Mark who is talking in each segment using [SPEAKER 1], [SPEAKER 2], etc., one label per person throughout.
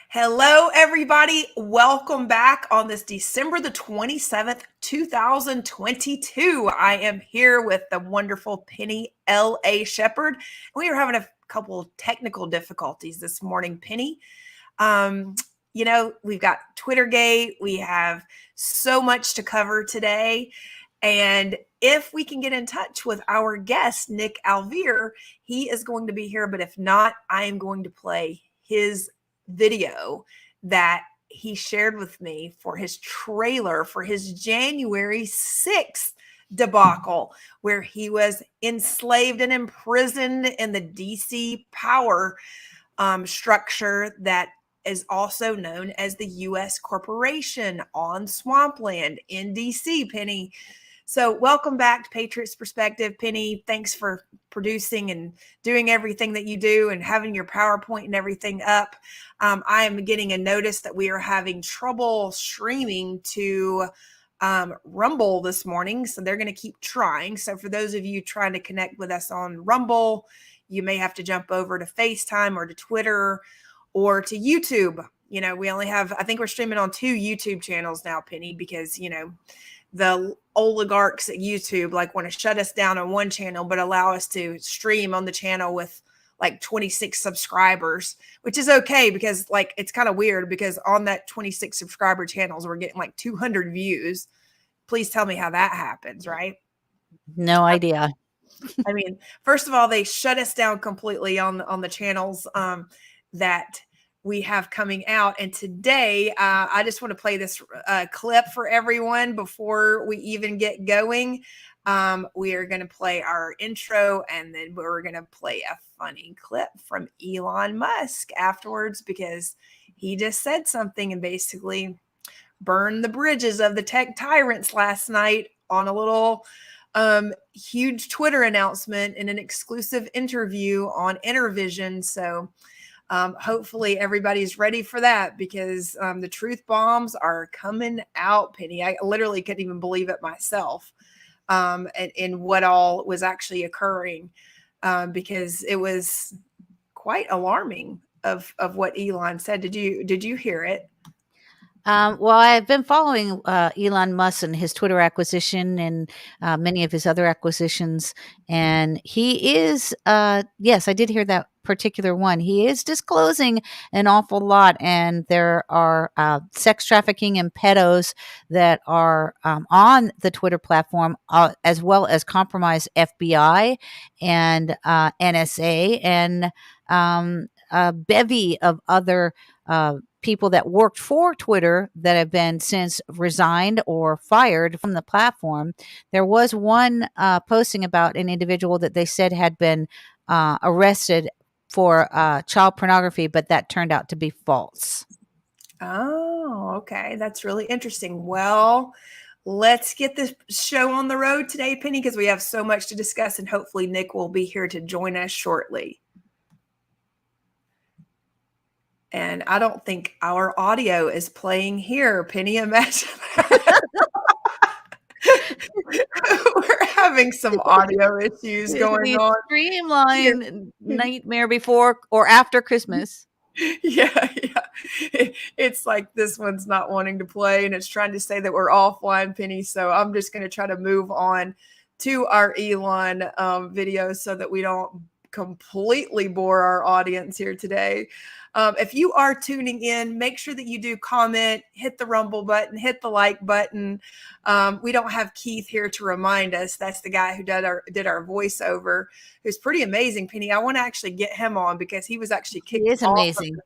[SPEAKER 1] Hello, everybody. Welcome back on this December the 27th, 2022. I am here with the wonderful Penny L.A. Shepherd. We are having a couple technical difficulties this morning, Penny. We've got Twittergate. We have so much to cover today. And if we can get in touch with our guest, Nick Alvear, he is going to be here. But if not, I am going to play his video that he shared with me for his trailer for his January 6th debacle, where he was enslaved and imprisoned in the DC power structure that is also known as the U.S. Corporation on swampland in DC, Penny. So welcome back to Patriots Perspective, Penny. Thanks for producing and doing everything that you do and having your PowerPoint and everything up. I am getting a notice that we are having trouble streaming to Rumble this morning, so they're going to keep trying. So for those of you trying to connect with us on Rumble, you may have to jump over to FaceTime or to Twitter or to YouTube. We only have, I think we're streaming on 2 YouTube channels now, Penny, because, the oligarchs at YouTube want to shut us down on one channel, but allow us to stream on the channel with 26 subscribers, which is okay because it's kind of weird because on that 26 subscriber channels, we're getting 200 views. Please tell me how that happens, right?
[SPEAKER 2] No idea.
[SPEAKER 1] I mean, first of all, they shut us down completely on the channels that we have coming out. And today, I just want to play this clip for everyone before we even get going. We are going to play our intro, and then we're going to play a funny clip from Elon Musk afterwards, because he just said something and basically burned the bridges of the tech tyrants last night on a little huge Twitter announcement in an exclusive interview on Intervision. So hopefully everybody's ready for that, because the truth bombs are coming out, Penny. I literally couldn't even believe it myself, and what all was actually occurring, because it was quite alarming of what Elon said. Did you hear it?
[SPEAKER 2] Well, I've been following Elon Musk and his Twitter acquisition and many of his other acquisitions. And he is, yes, I did hear that particular one. He is disclosing an awful lot. And there are sex trafficking and pedos that are on the Twitter platform, as well as compromised FBI and NSA and a bevy of other people that worked for Twitter that have been since resigned or fired from the platform. There was one posting about an individual that they said had been arrested for child pornography, but that turned out to be false.
[SPEAKER 1] Oh, okay. That's really interesting. Well, let's get this show on the road today, Penny, because we have so much to discuss, and hopefully Nick will be here to join us shortly. And I don't think our audio is playing here, Penny. Imagine that. We're having some audio issues going on.
[SPEAKER 2] Streamline nightmare before or after Christmas.
[SPEAKER 1] Yeah. It's like this one's not wanting to play, and it's trying to say that we're offline, Penny. So I'm just going to try to move on to our Elon video so that we don't completely bore our audience here today. If you are tuning in, make sure that you do comment, hit the Rumble button, hit the like button. We don't have Keith here to remind us. That's the guy who did our voiceover, who's pretty amazing, Penny. I want to actually get him on because he was actually kicked off. He is amazing.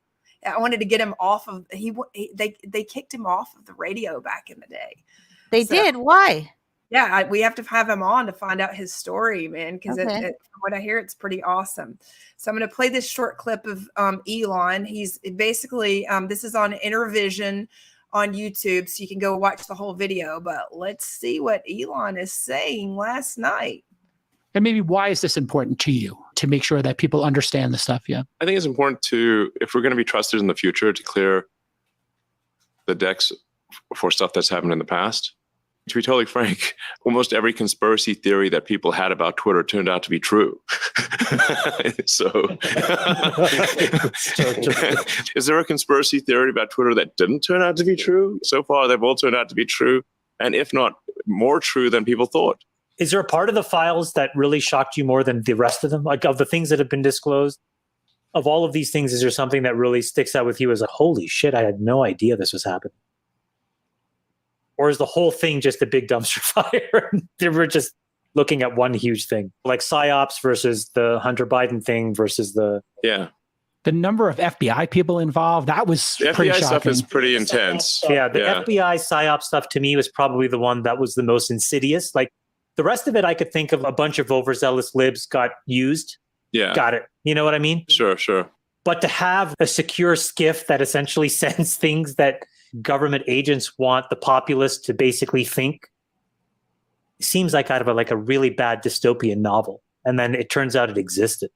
[SPEAKER 1] I wanted to get him off of they kicked him off of the radio back in the day.
[SPEAKER 2] They did. Why?
[SPEAKER 1] Yeah, we have to have him on to find out his story, man, because from what I hear, it's pretty awesome. So I'm going to play this short clip of Elon. He's basically, this is on Intervision on YouTube, so you can go watch the whole video. But let's see what Elon is saying last night.
[SPEAKER 3] And maybe why is this important to you, to make sure that people understand the stuff? Yeah,
[SPEAKER 4] I think it's important to, if we're going to be trusted in the future, to clear the decks for stuff that's happened in the past. To be totally frank, almost every conspiracy theory that people had about Twitter turned out to be true. So, is there a conspiracy theory about Twitter that didn't turn out to be true? So far, they've all turned out to be true. And if not, more true than people thought.
[SPEAKER 5] Is there a part of the files that really shocked you more than the rest of them? Like, of the things that have been disclosed, of all of these things, is there something that really sticks out with you as a holy shit, I had no idea this was happening? Or is the whole thing just a big dumpster fire? They were just looking at one huge thing, like PSYOPs versus the Hunter Biden thing versus the...
[SPEAKER 4] Yeah.
[SPEAKER 3] The number of FBI people involved, that was
[SPEAKER 4] The
[SPEAKER 3] pretty
[SPEAKER 4] FBI
[SPEAKER 3] shocking.
[SPEAKER 4] stuff is pretty intense.
[SPEAKER 5] Yeah, the FBI PSYOP stuff to me was probably the one that was the most insidious. Like, the rest of it, I could think of a bunch of overzealous libs got used.
[SPEAKER 4] Yeah.
[SPEAKER 5] Got it. You know what I mean?
[SPEAKER 4] Sure.
[SPEAKER 5] But to have a secure skiff that essentially sends things that government agents want the populace to basically think seems like out of a really bad dystopian novel. And then it turns out it existed.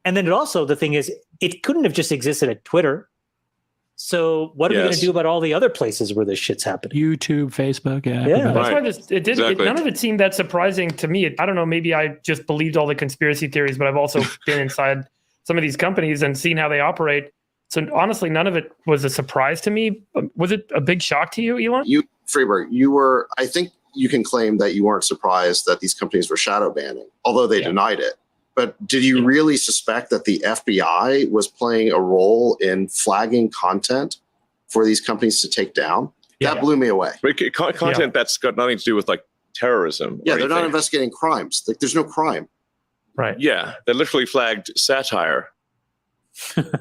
[SPEAKER 5] And then it also, the thing is, it couldn't have just existed at Twitter. So what are we going to do about all the other places where this shit's happening?
[SPEAKER 3] YouTube, Facebook,
[SPEAKER 5] Yeah.
[SPEAKER 6] That's why
[SPEAKER 4] Exactly.
[SPEAKER 6] none of it seemed that surprising to me. I don't know, maybe I just believed all the conspiracy theories, but I've also been inside some of these companies and seen how they operate. So honestly, none of it was a surprise to me. Was it a big shock to you, Elon?
[SPEAKER 7] Freeberg, I think you can claim that you weren't surprised that these companies were shadow banning, although they denied it. But did you really suspect that the FBI was playing a role in flagging content for these companies to take down? That blew me away.
[SPEAKER 4] But content that's got nothing to do with like terrorism.
[SPEAKER 7] Yeah,
[SPEAKER 4] or
[SPEAKER 7] they're not
[SPEAKER 4] anything.
[SPEAKER 7] investigating crimes. Like, there's no crime.
[SPEAKER 6] Right.
[SPEAKER 4] Yeah, they literally flagged satire. Maybe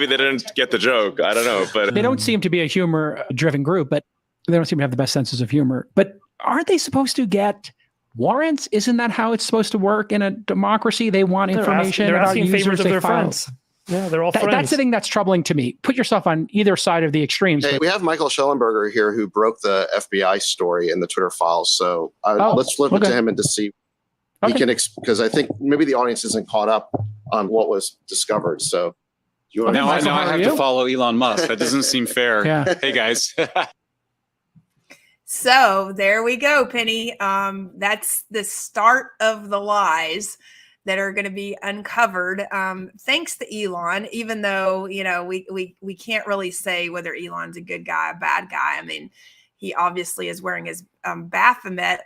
[SPEAKER 4] they didn't get the joke. I don't know, but
[SPEAKER 3] They don't seem to be a humor-driven group, but they don't seem to have the best senses of humor. But aren't they supposed to get warrants? Isn't that how it's supposed to work in a democracy? They want information
[SPEAKER 6] They're
[SPEAKER 3] about
[SPEAKER 6] asking
[SPEAKER 3] users.
[SPEAKER 6] favors of
[SPEAKER 3] They
[SPEAKER 6] their
[SPEAKER 3] file.
[SPEAKER 6] friends. Yeah, they're all friends.
[SPEAKER 3] That's the thing that's troubling to me. Put yourself on either side of the extremes.
[SPEAKER 7] Hey,
[SPEAKER 3] but
[SPEAKER 7] we have Michael Schellenberger here who broke the FBI story in the Twitter files. So let's flip it to him and to see he can because I think maybe the audience isn't caught up on what was discovered. So you want
[SPEAKER 8] Now
[SPEAKER 3] Michael,
[SPEAKER 8] I
[SPEAKER 3] how are
[SPEAKER 8] have
[SPEAKER 3] you?
[SPEAKER 8] to follow Elon Musk. That doesn't seem fair.
[SPEAKER 3] Yeah.
[SPEAKER 8] Hey, guys.
[SPEAKER 1] So there we go, Penny. That's the start of the lies that are going to be uncovered. Thanks to Elon, even though, we can't really say whether Elon's a good guy, a bad guy. I mean, he obviously is wearing his Baphomet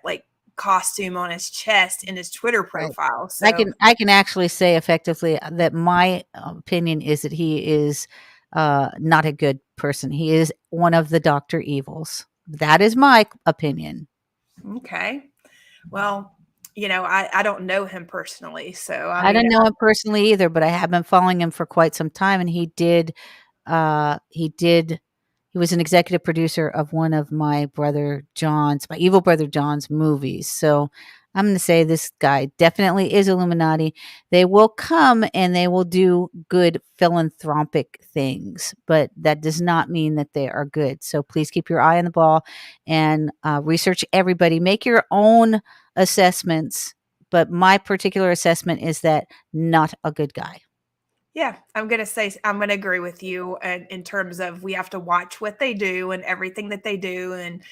[SPEAKER 1] costume on his chest in his Twitter profile. So
[SPEAKER 2] I can actually say effectively that my opinion is that he is not a good person. He is one of the Dr. Evils. That is my opinion.
[SPEAKER 1] Okay. Well, I don't know him personally, so
[SPEAKER 2] I don't know him personally either, but I have been following him for quite some time, and he was an executive producer of one of my evil brother John's movies. So I'm going to say this guy definitely is Illuminati. They will come and they will do good philanthropic things, but that does not mean that they are good. So please keep your eye on the ball and research everybody. Make your own assessments. But my particular assessment is that not a good guy.
[SPEAKER 1] Yeah, I'm going to agree with you in terms of we have to watch what they do and everything that they do. And,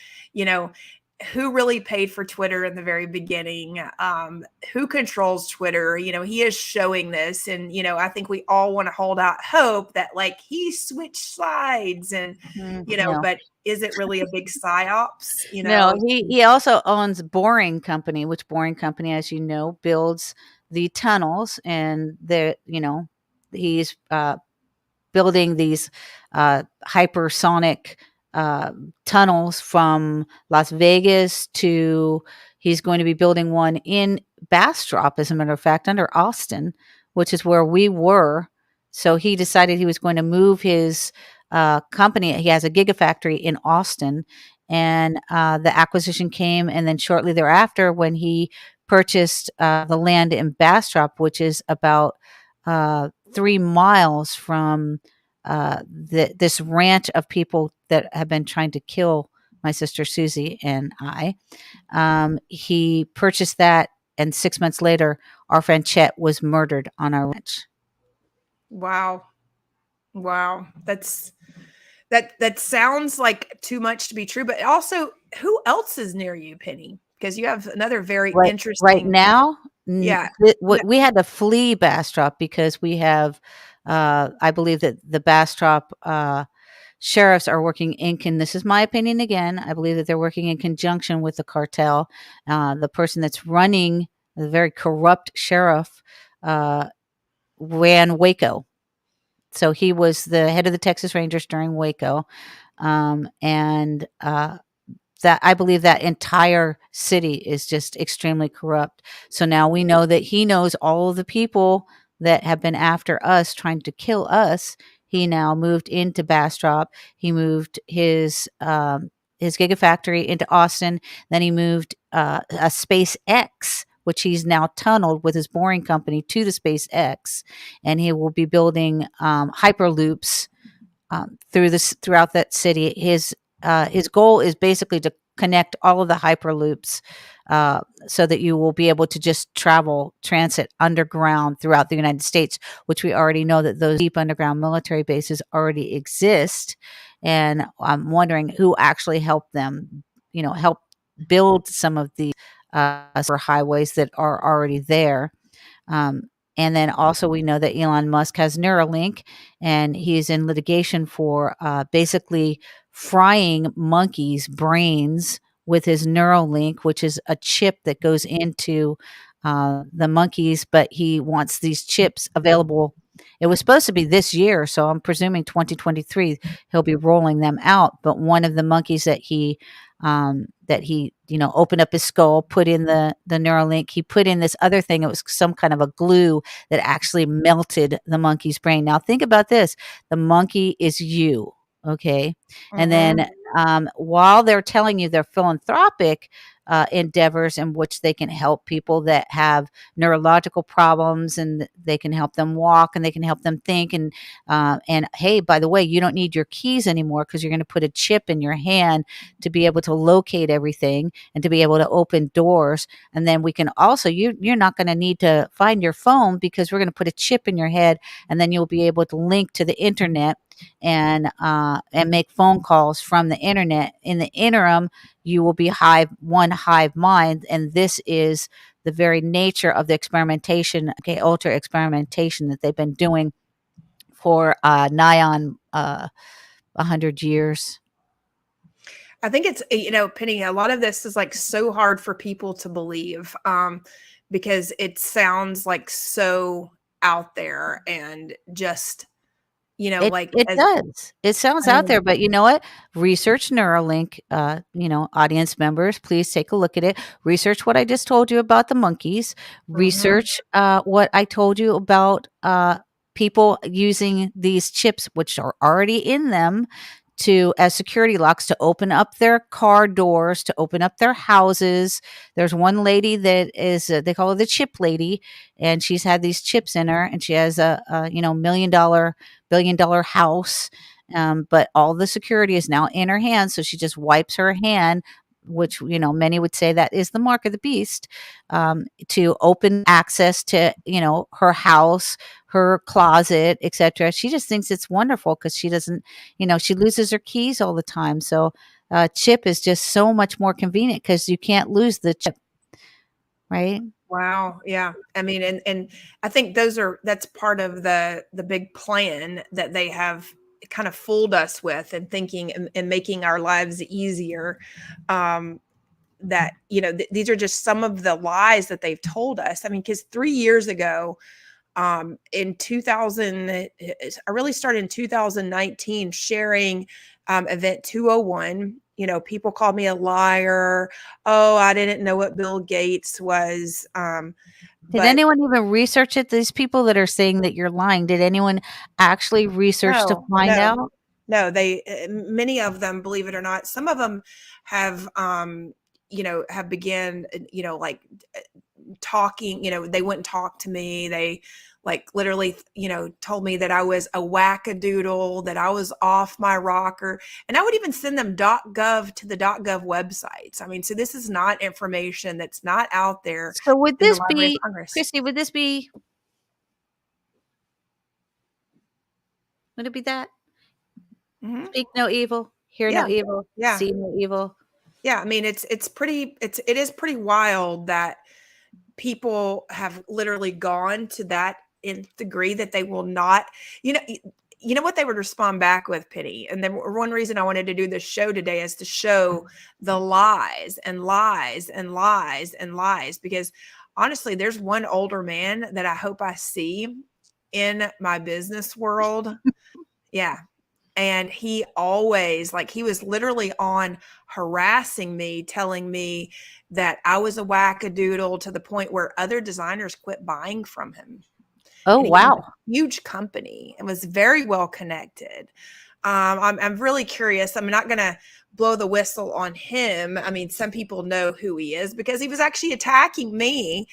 [SPEAKER 1] who really paid for Twitter in the very beginning, who controls Twitter. He is showing this. And, I think we all want to hold out hope that he switched sides and,
[SPEAKER 2] No.
[SPEAKER 1] but is it really a big psyops?
[SPEAKER 2] No, he also owns Boring Company, which Boring Company, as you know, builds the tunnels, and he's building these hypersonic tunnels from Las Vegas to, he's going to be building one in Bastrop, as a matter of fact, under Austin, which is where we were. So he decided he was going to move his company. He has a gigafactory in Austin, and the acquisition came, and then shortly thereafter, when he purchased the land in Bastrop, which is about 3 miles from this ranch of people that have been trying to kill my sister Susie and I. He purchased that, and 6 months later, our friend Chet was murdered on our ranch.
[SPEAKER 1] Wow. That's That sounds like too much to be true, but also, who else is near you, Penny? Because you have another very
[SPEAKER 2] Right
[SPEAKER 1] interesting.
[SPEAKER 2] now,
[SPEAKER 1] Yeah.
[SPEAKER 2] we had to flee Bastrop because we have, I believe that the Bastrop sheriffs are working this is my opinion again. I believe that they're working in conjunction with the cartel. The person that's running the very corrupt sheriff ran Waco. So he was the head of the Texas Rangers during Waco. And that I believe that entire city is just extremely corrupt. So now we know that he knows all of the people that have been after us, trying to kill us. He now moved into Bastrop. He moved his gigafactory into Austin. Then he moved a SpaceX, which he's now tunneled with his boring company to the SpaceX, and he will be building hyperloops throughout that city. His goal is basically to connect all of the hyperloops so that you will be able to just transit underground throughout the United States, which we already know that those deep underground military bases already exist. And I'm wondering who actually helped them, help build some of the highways that are already there. Um, and then also we know that Elon Musk has Neuralink, and he's in litigation for basically frying monkeys' brains with his Neuralink, which is a chip that goes into the monkeys, but he wants these chips available. It was supposed to be this year, so I'm presuming 2023 he'll be rolling them out. But one of the monkeys that he opened up his skull, put in the Neuralink, he put in this other thing. It was some kind of a glue that actually melted the monkey's brain. Now think about this: the monkey is you, okay? And then while they're telling you they're philanthropic endeavors in which they can help people that have neurological problems, and they can help them walk, and they can help them think, and hey, by the way, you don't need your keys anymore because you're going to put a chip in your hand to be able to locate everything and to be able to open doors. And then we can also, you're not going to need to find your phone because we're going to put a chip in your head, and then you'll be able to link to the internet and make phone calls from the internet. In the interim, you will be one hive mind, and this is the very nature of the experimentation, ultra experimentation that they've been doing for nigh on 100 years.
[SPEAKER 1] I think it's, Penny, a lot of this is like so hard for people to believe because it sounds like so out there and just,
[SPEAKER 2] it does. It sounds out there, but you know what? Research Neuralink, audience members, please take a look at it. Research what I just told you about the monkeys. Research what I told you about people using these chips, which are already in them, as security locks to open up their car doors, to open up their houses. There's one lady that is, they call her the chip lady, and she's had these chips in her, and she has a billion-dollar house. But all the security is now in her hand. So she just wipes her hand, which, many would say that is the mark of the beast, to open access to, her house, her closet, etc. She just thinks it's wonderful because she doesn't, she loses her keys all the time. So chip is just so much more convenient because you can't lose the chip, right?
[SPEAKER 1] Wow. Yeah. I mean, and I think that's part of the big plan that they have kind of fooled us with, and thinking and making our lives easier. That, these are just some of the lies that they've told us. I mean, because 3 years ago, in 2000, I really started in 2019 sharing event 201. People called me a liar. Oh, I didn't know what Bill Gates was.
[SPEAKER 2] Did anyone even research it? These people that are saying that you're lying, did anyone actually research to find out?
[SPEAKER 1] No, many of them, believe it or not, some of them have, have began, like talking, they wouldn't talk to me. They like literally, told me that I was a wackadoodle, that I was off my rocker. And I would even send them .gov to the .gov websites. I mean, so this is not information that's not out there.
[SPEAKER 2] So would this be, Christy, would it be that?
[SPEAKER 1] Mhm.
[SPEAKER 2] Speak no evil, hear
[SPEAKER 1] Yeah.
[SPEAKER 2] no evil,
[SPEAKER 1] Yeah.
[SPEAKER 2] see no evil.
[SPEAKER 1] Yeah, I mean, it is pretty wild that people have literally gone to that nth degree that they will not, you know, you know what they would respond back with, Penny. And then one reason I wanted to do this show today is to show the lies and lies and lies and lies. Because honestly, there's one older man that I hope I see in my business world. Yeah. And he always, like, he was literally on harassing me, telling me that I was a wackadoodle to the point where other designers quit buying from him.
[SPEAKER 2] Oh,
[SPEAKER 1] And he had
[SPEAKER 2] wow.
[SPEAKER 1] a huge company and was very well connected. I'm really curious. I'm not going to blow the whistle on him. I mean, some people know who he is because he was actually attacking me.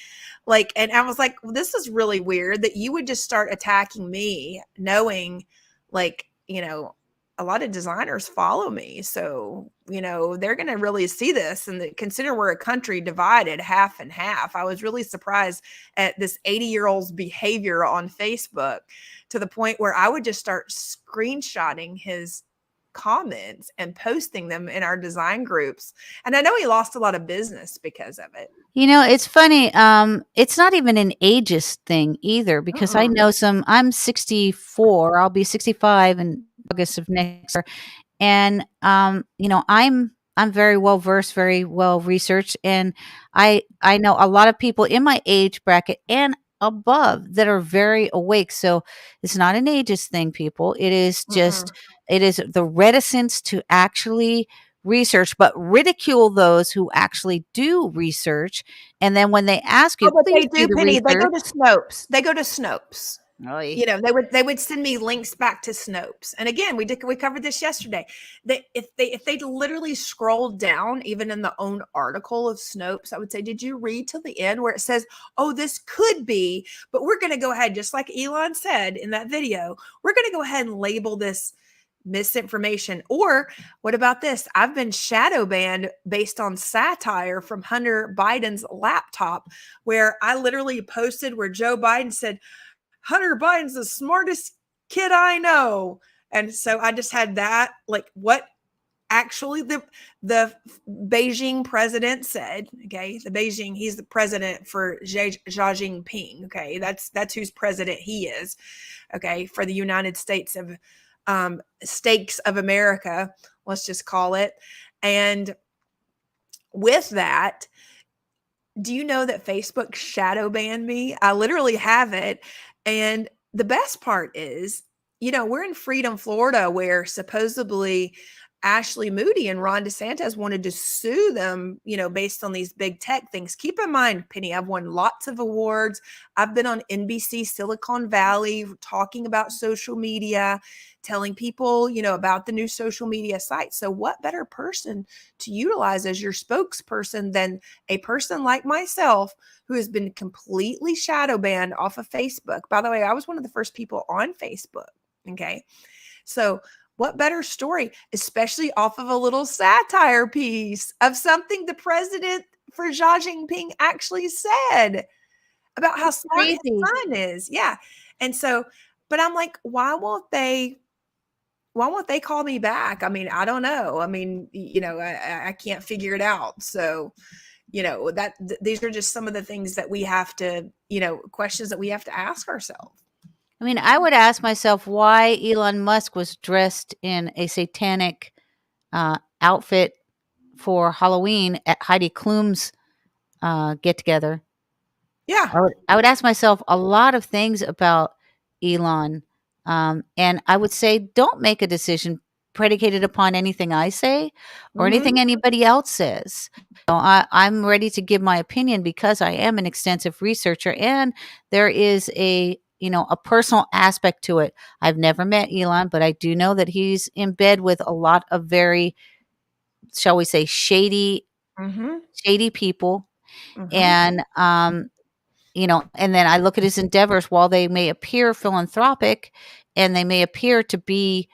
[SPEAKER 1] Like, and I was like, well, this is really weird that you would just start attacking me knowing, like, you know, a lot of designers follow me. So, you know, they're going to really see this. And consider we're a country divided half and half. I was really surprised at this 80-year-old's behavior on Facebook, to the point where I would just start screenshotting his comments and posting them in our design groups. And I know he lost a lot of business because of it.
[SPEAKER 2] You know, it's funny. It's not even an ageist thing either, because I know I'm 64. I'll be 65 in August of next year. And, you know, I'm very well versed, very well researched. And I know a lot of people in my age bracket and above that are very awake. So it's not an ageist thing, people. It is just, it is the reticence to actually research, but ridicule those who actually do research. And then when they ask you,
[SPEAKER 1] Oh, but
[SPEAKER 2] please
[SPEAKER 1] they
[SPEAKER 2] do
[SPEAKER 1] do,
[SPEAKER 2] the
[SPEAKER 1] Penny. They go
[SPEAKER 2] research.
[SPEAKER 1] to Snopes. They go to Snopes.
[SPEAKER 2] Oy.
[SPEAKER 1] You know, they would send me links back to Snopes. And again, we covered this yesterday. If they literally scrolled down, even in the own article of Snopes, I would say, did you read till the end where it says, oh, this could be, but we're going to go ahead, just like Elon said in that video, we're going to go ahead and label this misinformation. Or what about this? I've been shadow banned based on satire from Hunter Biden's laptop, where I literally posted where Joe Biden said, Hunter Biden's the smartest kid I know. And so I just had that, like, what actually the Beijing president said. Okay, the Beijing, he's the president for Xi Jinping. Okay, that's whose president he is. Okay, for the United States of States of America, let's just call it. And with that, do you know that Facebook shadow banned me? I literally have it. And the best part is, you know, we're in Freedom, Florida, where supposedly Ashley Moody and Ron DeSantis wanted to sue them, you know, based on these big tech things. Keep in mind, Penny, I've won lots of awards. I've been on NBC Silicon Valley talking about social media, telling people, you know, about the new social media sites. So what better person to utilize as your spokesperson than a person like myself, who has been completely shadow banned off of Facebook? By the way, I was one of the first people on Facebook. Okay. So what better story, especially off of a little satire piece of something the president for Xi Jinping actually said about how smart his son is. Yeah. And so, but I'm like, why won't they call me back? I mean, I don't know. I mean, you know, I can't figure it out. So, you know, these are just some of the things that we have to, you know, questions that we have to ask ourselves.
[SPEAKER 2] I mean, I would ask myself why Elon Musk was dressed in a satanic outfit for Halloween at Heidi Klum's get together.
[SPEAKER 1] Yeah.
[SPEAKER 2] I would ask myself a lot of things about Elon. And I would say, don't make a decision predicated upon anything I say or anything anybody else says. I'm ready to give my opinion because I am an extensive researcher, and there is a personal aspect to it. I've never met Elon, but I do know that he's in bed with a lot of very, shall we say, shady people. And, and then I look at his endeavors. While they may appear philanthropic and they may appear to be,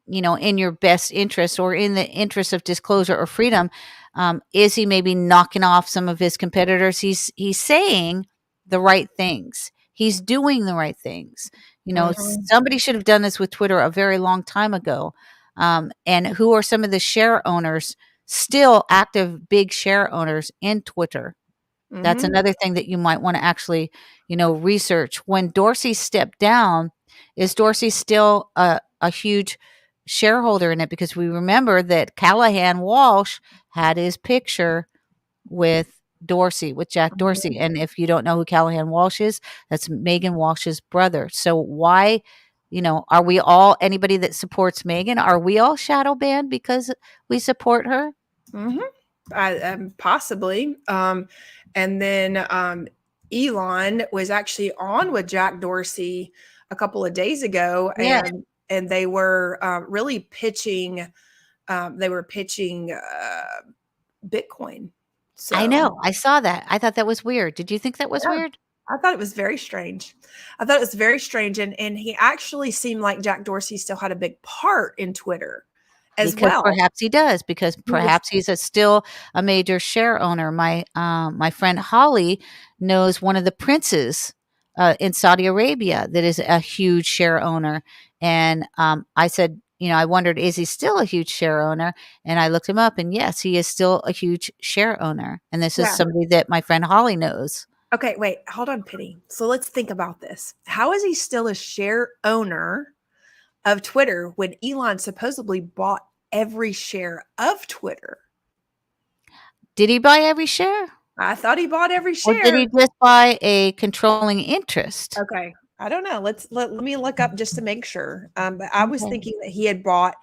[SPEAKER 2] in your best interest or in the interest of disclosure or freedom, is he maybe knocking off some of his competitors? He's saying the right things. He's doing the right things. Somebody should have done this with Twitter a very long time ago. And who are some of the share owners, still active big share owners in Twitter? That's
[SPEAKER 1] Mhm.
[SPEAKER 2] another thing that you might want to actually, research. When Dorsey stepped down, is Dorsey still a huge shareholder in it? Because we remember that Callahan Walsh had his picture with Jack Dorsey. And if you don't know who Callahan Walsh is, that's Megan Walsh's brother. So why, are we all, anybody that supports Megan, are we all shadow banned because we support her?
[SPEAKER 1] Possibly. And then Elon was actually on with Jack Dorsey a couple of days ago,
[SPEAKER 2] Yeah.
[SPEAKER 1] and they were really pitching. They were pitching Bitcoin. So
[SPEAKER 2] I know. I saw that. I thought that was weird. Did you think that was
[SPEAKER 1] Yeah.
[SPEAKER 2] weird?
[SPEAKER 1] I thought it was very strange. I thought it was very strange, and he actually seemed like Jack Dorsey still had a big part in Twitter as
[SPEAKER 2] Because
[SPEAKER 1] well.
[SPEAKER 2] perhaps he does, because perhaps he's still a major share owner. My friend Holly knows one of the princes in Saudi Arabia that is a huge share owner. And I said, I wondered, is he still a huge share owner? And I looked him up, and yes, he is still a huge share owner. And this is
[SPEAKER 1] Yeah.
[SPEAKER 2] somebody that my friend Holly knows.
[SPEAKER 1] Okay, wait, hold on, Penny. So let's think about this. How is he still a share owner of Twitter when Elon supposedly bought every share of Twitter?
[SPEAKER 2] Did he buy every share?
[SPEAKER 1] I thought he bought every
[SPEAKER 2] Or did
[SPEAKER 1] share.
[SPEAKER 2] he just buy a controlling interest?
[SPEAKER 1] Okay, I don't know. Let me look up just to make sure. But I was
[SPEAKER 2] Okay.
[SPEAKER 1] thinking that he had bought.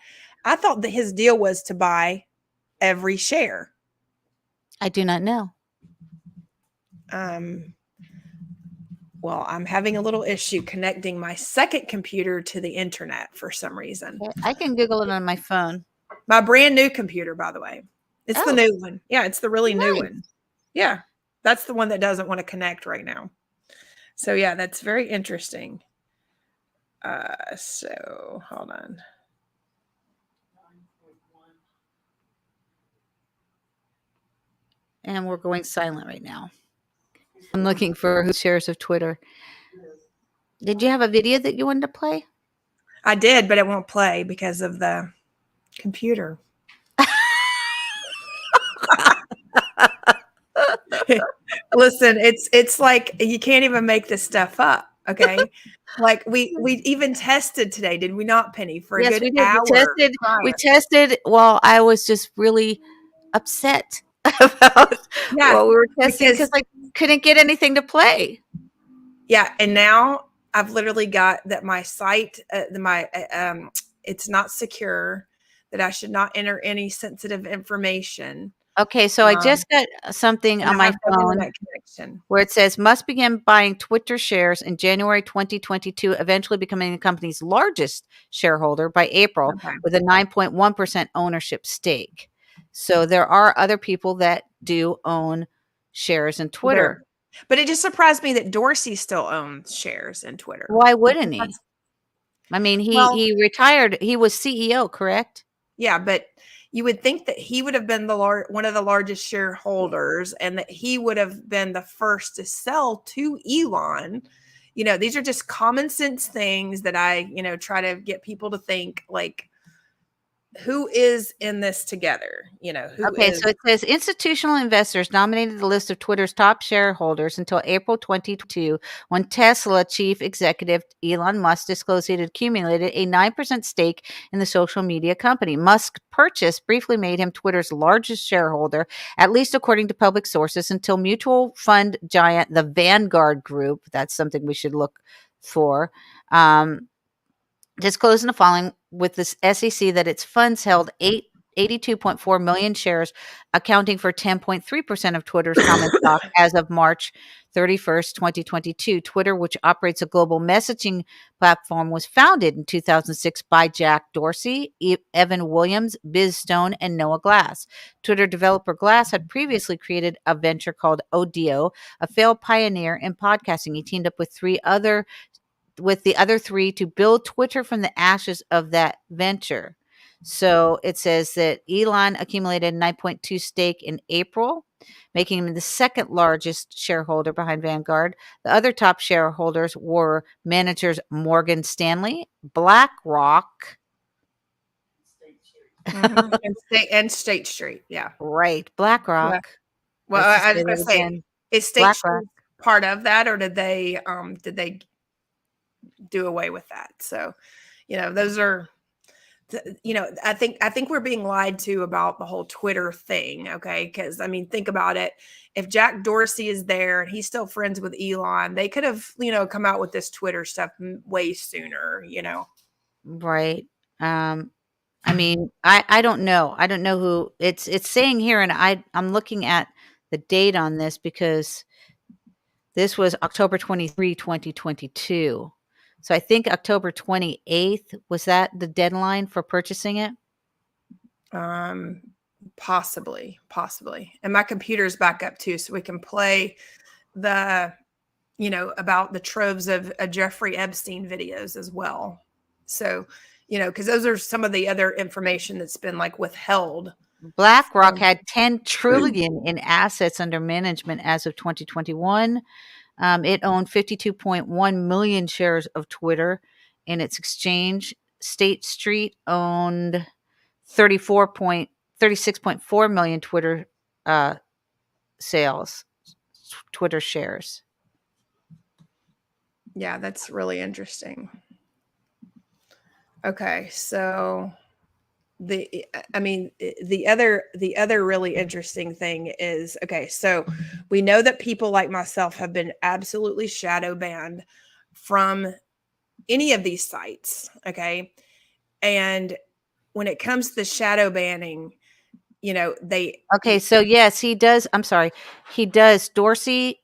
[SPEAKER 1] I thought that his deal was to buy every share.
[SPEAKER 2] I do not know.
[SPEAKER 1] Well, I'm having a little issue connecting my second computer to the internet for some reason.
[SPEAKER 2] I can Google it on my phone.
[SPEAKER 1] My brand new computer, by the way. It's the
[SPEAKER 2] Oh.
[SPEAKER 1] new one. Yeah, it's the really new
[SPEAKER 2] Nice.
[SPEAKER 1] one. Yeah, that's the one that doesn't want to connect right now. So yeah, that's very interesting. So hold on.
[SPEAKER 2] And we're going silent right now. I'm looking for who shares of Twitter. Did you have a video that you wanted to play?
[SPEAKER 1] I did, but it won't play because of the computer. Listen, it's like you can't even make this stuff up. Okay, like we even tested today, did we not, Penny? For a
[SPEAKER 2] Yes,
[SPEAKER 1] good
[SPEAKER 2] we did.
[SPEAKER 1] hour.
[SPEAKER 2] We tested while I was just really upset about what we were testing because I couldn't get anything to play.
[SPEAKER 1] Yeah, and now I've literally got that my site, it's not secure. That I should not enter any sensitive information.
[SPEAKER 2] Okay, so I just got something on my phone where it says must begin buying Twitter shares in January 2022, eventually becoming the company's largest shareholder by April with a 9.1% ownership stake. So there are other people that do own shares in Twitter.
[SPEAKER 1] But it just surprised me that Dorsey still owns shares in Twitter.
[SPEAKER 2] Why wouldn't he? I mean, he retired. He was CEO, correct?
[SPEAKER 1] Yeah, but you would think that he would have been one of the largest shareholders and that he would have been the first to sell to Elon. These are just common sense things that I, try to get people to think, like, who is in this together?
[SPEAKER 2] So it says institutional investors dominated the list of Twitter's top shareholders until April 2022, when Tesla chief executive Elon Musk disclosed he had accumulated a 9% stake in the social media company. Musk's purchase briefly made him Twitter's largest shareholder, at least according to public sources, until mutual fund giant, the Vanguard Group, that's something we should look for, disclosed in the following with the SEC that its funds held 82.4 million shares, accounting for 10.3% of Twitter's common stock as of March 31st, 2022. Twitter, which operates a global messaging platform, was founded in 2006 by Jack Dorsey, Evan Williams, Biz Stone, and Noah Glass. Twitter developer Glass had previously created a venture called Odeo, a failed pioneer in podcasting. He teamed up with the other three to build Twitter from the ashes of that venture. So it says that Elon accumulated 9.2 stake in April, making him the second largest shareholder behind Vanguard. The other top shareholders were managers Morgan Stanley, BlackRock,
[SPEAKER 1] Mhm. And State Street. Yeah.
[SPEAKER 2] Right. BlackRock.
[SPEAKER 1] Well,
[SPEAKER 2] Let's just
[SPEAKER 1] I
[SPEAKER 2] say
[SPEAKER 1] was going
[SPEAKER 2] that
[SPEAKER 1] to say,
[SPEAKER 2] again.
[SPEAKER 1] is State
[SPEAKER 2] BlackRock.
[SPEAKER 1] Street part of that, or did they do away with that? So, those are, I think we're being lied to about the whole Twitter thing. Okay, because I mean, think about it. If Jack Dorsey is there and he's still friends with Elon, they could have come out with this Twitter stuff way sooner.
[SPEAKER 2] Right. I mean, I don't know. I don't know who it's saying here, and I'm looking at the date on this because this was October 23, 2022. So I think October 28th, was that the deadline for purchasing it?
[SPEAKER 1] Possibly. And my computer's back up too, so we can play the about the troves of Jeffrey Epstein videos as well. So, because those are some of the other information that's been like withheld.
[SPEAKER 2] BlackRock had 10 trillion in assets under management as of 2021. It owned 52.1 million shares of Twitter in its exchange. State Street owned 36.4 million Twitter Twitter shares.
[SPEAKER 1] Yeah, that's really interesting. Okay, so the other really interesting thing is, okay, so we know that people like myself have been absolutely shadow banned from any of these sites. Okay, and when it comes to the shadow banning,
[SPEAKER 2] Okay, so yes, he does. I'm sorry, he does. Dorsey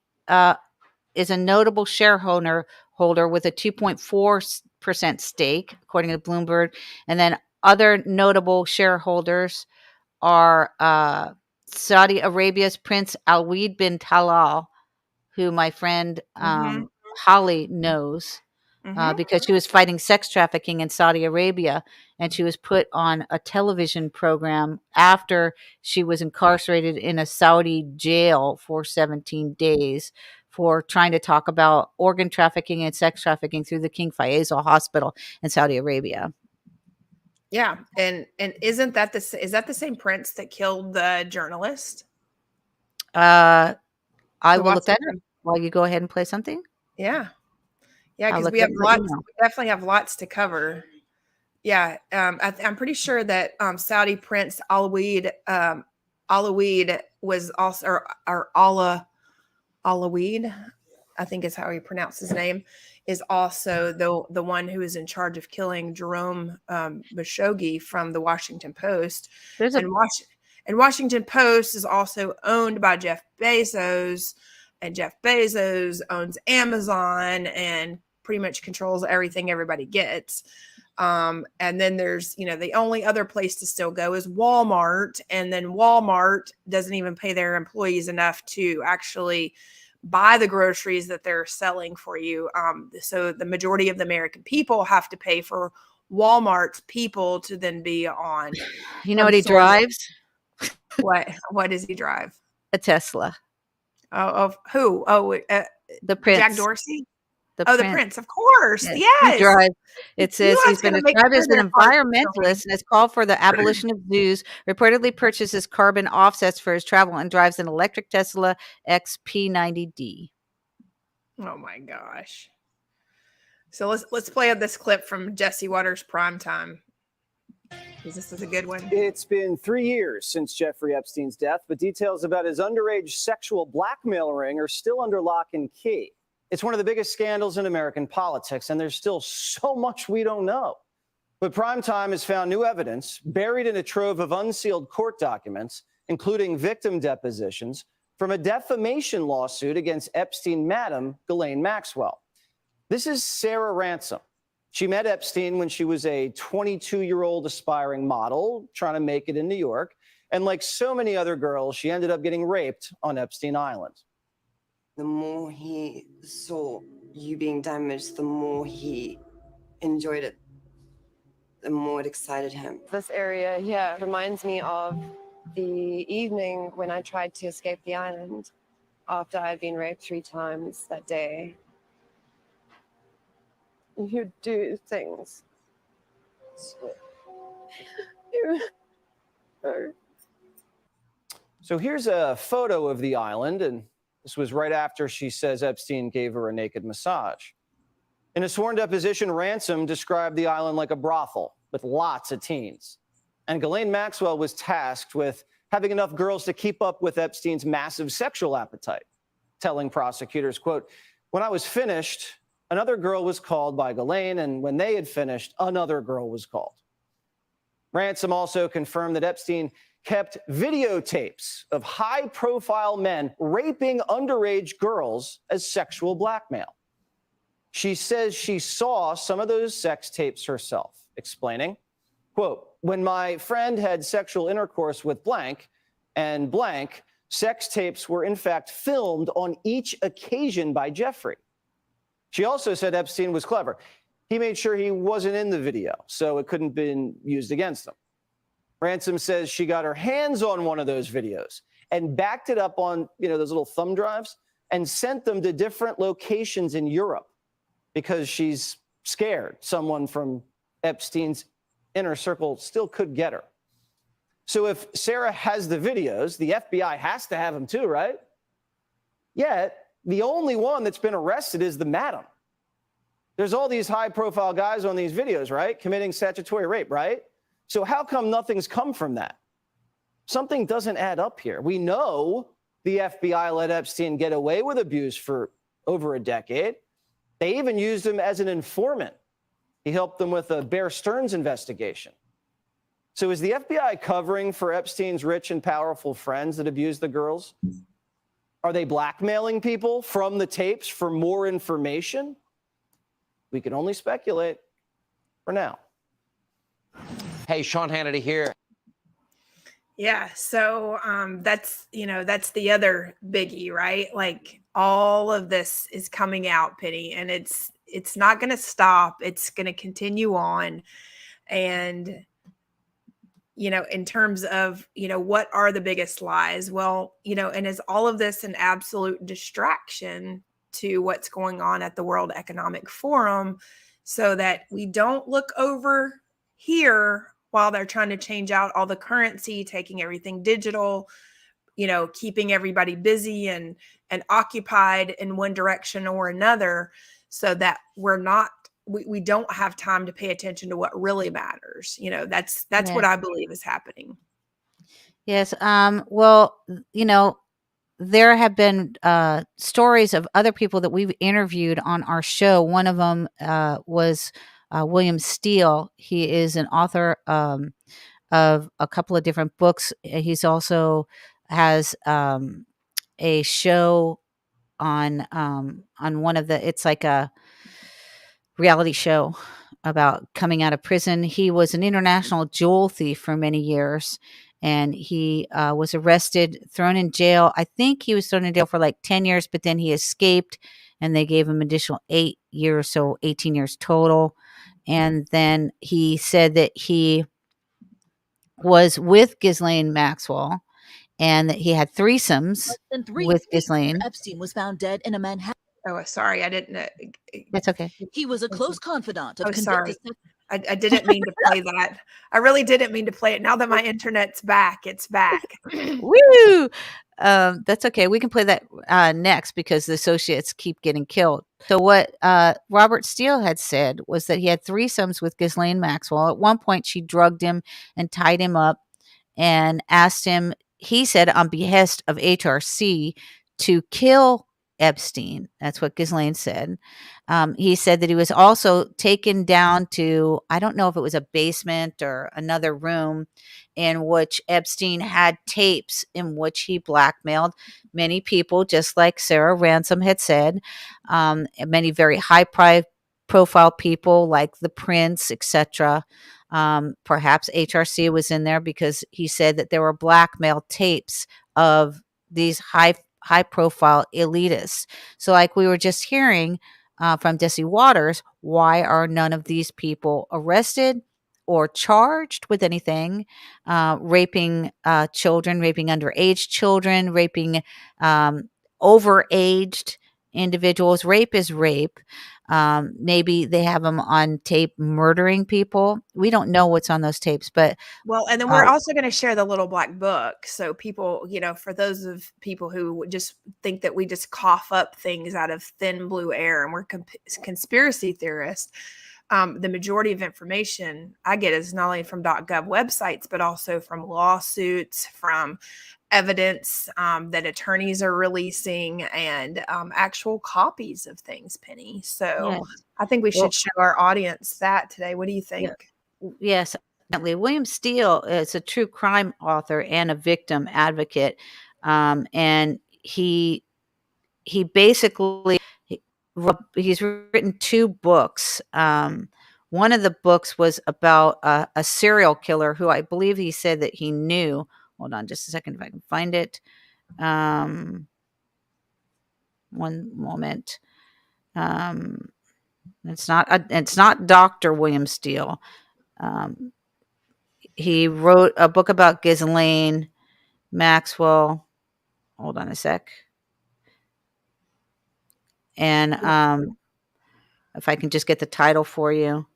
[SPEAKER 2] is a notable shareholder with a 2.4% stake, according to Bloomberg, and then other notable shareholders are Saudi Arabia's Prince Alweed bin Talal, who my friend Holly knows. Because she was fighting sex trafficking in Saudi Arabia, and she was put on a television program after she was incarcerated in a Saudi jail for 17 days for trying to talk about organ trafficking and sex trafficking through the King Faisal Hospital in Saudi Arabia.
[SPEAKER 1] Yeah, and is that the same prince that killed the journalist?
[SPEAKER 2] I will look that up while you go ahead and play something.
[SPEAKER 1] Yeah, because we have lots. We definitely have lots to cover. Yeah, I'm pretty sure that Saudi Prince Alweed was also, or Alaweed, I think is how he pronounced his name, is also the one who is in charge of killing Jerome Khashoggi from the Washington Post. And Washington Post is also owned by Jeff Bezos, and Jeff Bezos owns Amazon and pretty much controls everything everybody gets. And then there's, the only other place to still go is Walmart. And then Walmart doesn't even pay their employees enough to actually buy the groceries that they're selling for you. So the majority of the American people have to pay for Walmart's people to then be on.
[SPEAKER 2] You know what he drives?
[SPEAKER 1] What does he drive?
[SPEAKER 2] A Tesla.
[SPEAKER 1] Oh, of who? Oh,
[SPEAKER 2] the Prince.
[SPEAKER 1] Jack Dorsey?
[SPEAKER 2] The
[SPEAKER 1] Prince, of course. Yes.
[SPEAKER 2] He drives. It says he's been described as an environmentalist and has called for the abolition of zoos, reportedly purchases carbon offsets for his travel, and drives an electric Tesla XP90D.
[SPEAKER 1] Oh my gosh. So let's play this clip from Jesse Waters' Primetime. This is a good one.
[SPEAKER 9] It's been 3 years since Jeffrey Epstein's death, but details about his underage sexual blackmail ring are still under lock and key. It's one of the biggest scandals in American politics, and there's still so much we don't know. But Primetime has found new evidence buried in a trove of unsealed court documents, including victim depositions, from a defamation lawsuit against Epstein Madam Ghislaine Maxwell. This is Sarah Ransom. She met Epstein when she was a 22-year-old aspiring model trying to make it in New York. And like so many other girls, she ended up getting raped on Epstein Island.
[SPEAKER 10] The more he saw you being damaged, the more he enjoyed it, the more it excited him.
[SPEAKER 11] This area, yeah, reminds me of the evening when I tried to escape the island after I had been raped 3 times that day. You do things.
[SPEAKER 9] So here's a photo of the island, and this was right after she says Epstein gave her a naked massage. In a sworn deposition, Ransom described the island like a brothel with lots of teens. And Ghislaine Maxwell was tasked with having enough girls to keep up with Epstein's massive sexual appetite, telling prosecutors, quote, "When I was finished, another girl was called by Ghislaine, and when they had finished, another girl was called." Ransom also confirmed that Epstein kept videotapes of high-profile men raping underage girls as sexual blackmail. She says she saw some of those sex tapes herself, explaining, quote, "When my friend had sexual intercourse with blank and blank, sex tapes were in fact filmed on each occasion by Jeffrey." She also said Epstein was clever. He made sure he wasn't in the video, so it couldn't have been used against him. Ransom says she got her hands on one of those videos and backed it up on, those little thumb drives and sent them to different locations in Europe because she's scared someone from Epstein's inner circle still could get her. So if Sarah has the videos, the FBI has to have them too, right? Yet the only one that's been arrested is the madam. There's all these high-profile guys on these videos, right? Committing statutory rape, right? So how come nothing's come from that? Something doesn't add up here. We know the FBI let Epstein get away with abuse for over a decade. They even used him as an informant. He helped them with a Bear Stearns investigation. So is the FBI covering for Epstein's rich and powerful friends that abuse the girls? Are they blackmailing people from the tapes for more information? We can only speculate for now.
[SPEAKER 12] Hey, Sean Hannity here.
[SPEAKER 1] Yeah, so that's the other biggie, right? Like all of this is coming out, Penny, and it's not going to stop. It's going to continue on. And in terms of, what are the biggest lies? Well, and is all of this an absolute distraction to what's going on at the World Economic Forum so that we don't look over here while they're trying to change out all the currency, taking everything digital, keeping everybody busy and occupied in one direction or another, so that we don't have time to pay attention to what really matters. That's what I believe is happening.
[SPEAKER 2] Yes. Well, there have been stories of other people that we've interviewed on our show. One of them was William Steele. He is an author of a couple of different books. He's also has a show on one of the. It's like a reality show about coming out of prison. He was an international jewel thief for many years, and he was arrested, thrown in jail. I think he was thrown in jail for like 10 years, but then he escaped, and they gave him additional 8 years, so 18 years total. And then he said that he was with Ghislaine Maxwell and that he had threesomes with Ghislaine.
[SPEAKER 13] Epstein was found dead in a Manhattan.
[SPEAKER 1] Oh, sorry. I didn't.
[SPEAKER 2] That's okay.
[SPEAKER 13] He was a close confidant of
[SPEAKER 1] sorry. I didn't mean to play that. I really didn't mean to play it. Now that my internet's back, it's back.
[SPEAKER 2] Woo! That's okay. We can play that next because the associates keep getting killed. So what Robert Steele had said was that he had threesomes with Ghislaine Maxwell. At one point, she drugged him and tied him up and asked him, he said, on behest of HRC, to kill Epstein. That's what Ghislaine said. He said that he was also taken down to, I don't know if it was a basement or another room, in which Epstein had tapes in which he blackmailed many people, just like Sarah Ransom had said, many very high profile people like the Prince, etc. Perhaps HRC was in there because he said that there were blackmail tapes of these high profile elitists. So like we were just hearing from Desi Waters, why are none of these people arrested or charged with anything? Raping children, raping underage children, raping overaged, individuals. Rape is rape. Maybe they have them on tape murdering people. We don't know what's on those tapes, but
[SPEAKER 1] Well, and then we're also going to share the little black book. So people, for those of people who just think that we just cough up things out of thin blue air and we're conspiracy theorists, the majority of information I get is not only from .gov websites, but also from lawsuits, from evidence that attorneys are releasing, and actual copies of things, Penny. So
[SPEAKER 2] yes.
[SPEAKER 1] I think we should show our audience that today. What do you think?
[SPEAKER 2] Yes, definitely. William Steele is a true crime author and a victim advocate. And he basically, he's written 2 books. One of the books was about a serial killer who I believe he said that he knew. Hold on just a second if I can find it. One moment. It's not Dr. William Steele. He wrote a book about Ghislaine Maxwell. Hold on a sec. And if I can just get the title for you.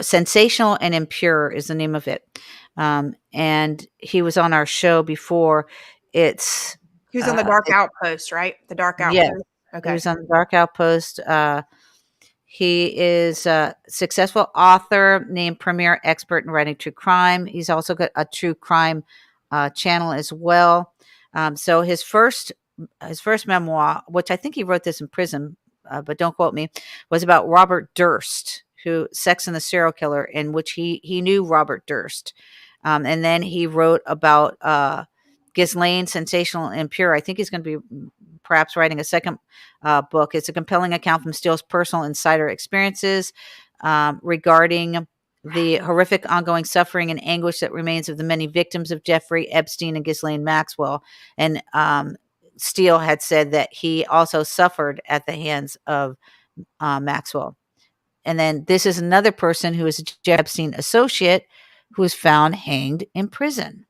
[SPEAKER 2] Sensational and Impure is the name of it. And he was on our show before. He
[SPEAKER 1] was on the Dark Outpost, right? The Dark Outpost.
[SPEAKER 2] Yeah.
[SPEAKER 1] Okay.
[SPEAKER 2] He was on the Dark Outpost. He is a successful author, named premier expert in writing true crime. He's also got a true crime channel as well. So his first memoir, which I think he wrote this in prison, but don't quote me, was about Robert Durst, who Sex and the Serial Killer, in which he knew Robert Durst. And then he wrote about Ghislaine, Sensational and Impure. I think he's going to be perhaps writing a second book. It's a compelling account from Steele's personal insider experiences regarding the horrific ongoing suffering and anguish that remains of the many victims of Jeffrey Epstein and Ghislaine Maxwell. And Steele had said that he also suffered at the hands of Maxwell. And then this is another person who is a Jeffrey Epstein associate who was found hanged in prison.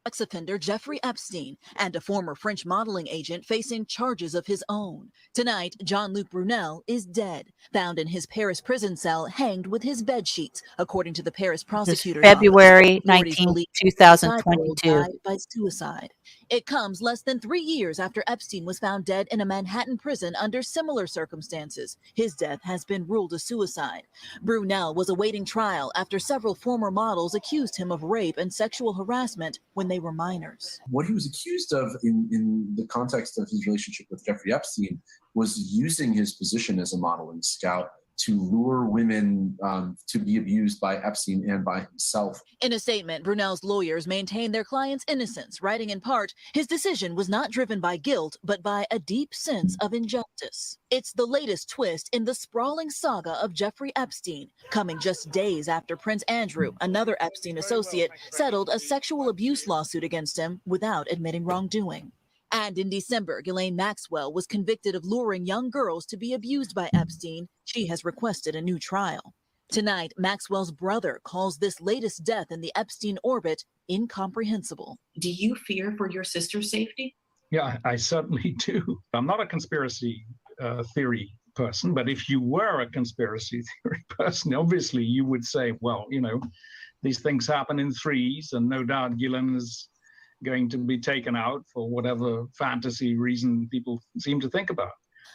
[SPEAKER 13] Ex-offender Jeffrey Epstein and a former French modeling agent facing charges of his own. Tonight, Jean-Luc Brunel is dead, found in his Paris prison cell hanged with his bed sheets, according to the Paris prosecutor's
[SPEAKER 2] February
[SPEAKER 13] office.
[SPEAKER 2] 19, 2022.
[SPEAKER 13] Died by suicide. It comes less than 3 years after Epstein was found dead in a Manhattan prison under similar circumstances. His death has been ruled a suicide. Brunel was awaiting trial after several former models accused him of rape and sexual harassment when they were minors.
[SPEAKER 14] What he was accused of in the context of his relationship with Jeffrey Epstein was using his position as a modeling scout to lure women to be abused by Epstein and by himself.
[SPEAKER 13] In a statement, Brunel's lawyers maintained their client's innocence, writing in part, his decision was not driven by guilt, but by a deep sense of injustice. It's the latest twist in the sprawling saga of Jeffrey Epstein, coming just days after Prince Andrew, another Epstein associate, settled a sexual abuse lawsuit against him without admitting wrongdoing. And in December, Ghislaine Maxwell was convicted of luring young girls to be abused by Epstein. She has requested a new trial. Tonight, Maxwell's brother calls this latest death in the Epstein orbit incomprehensible.
[SPEAKER 15] Do you fear for your sister's safety?
[SPEAKER 16] Yeah, I certainly do. I'm not a conspiracy theory person, but if you were a conspiracy theory person, obviously you would say, well, these things happen in threes, and no doubt Ghislaine is going to be taken out for whatever fantasy reason people seem to think about.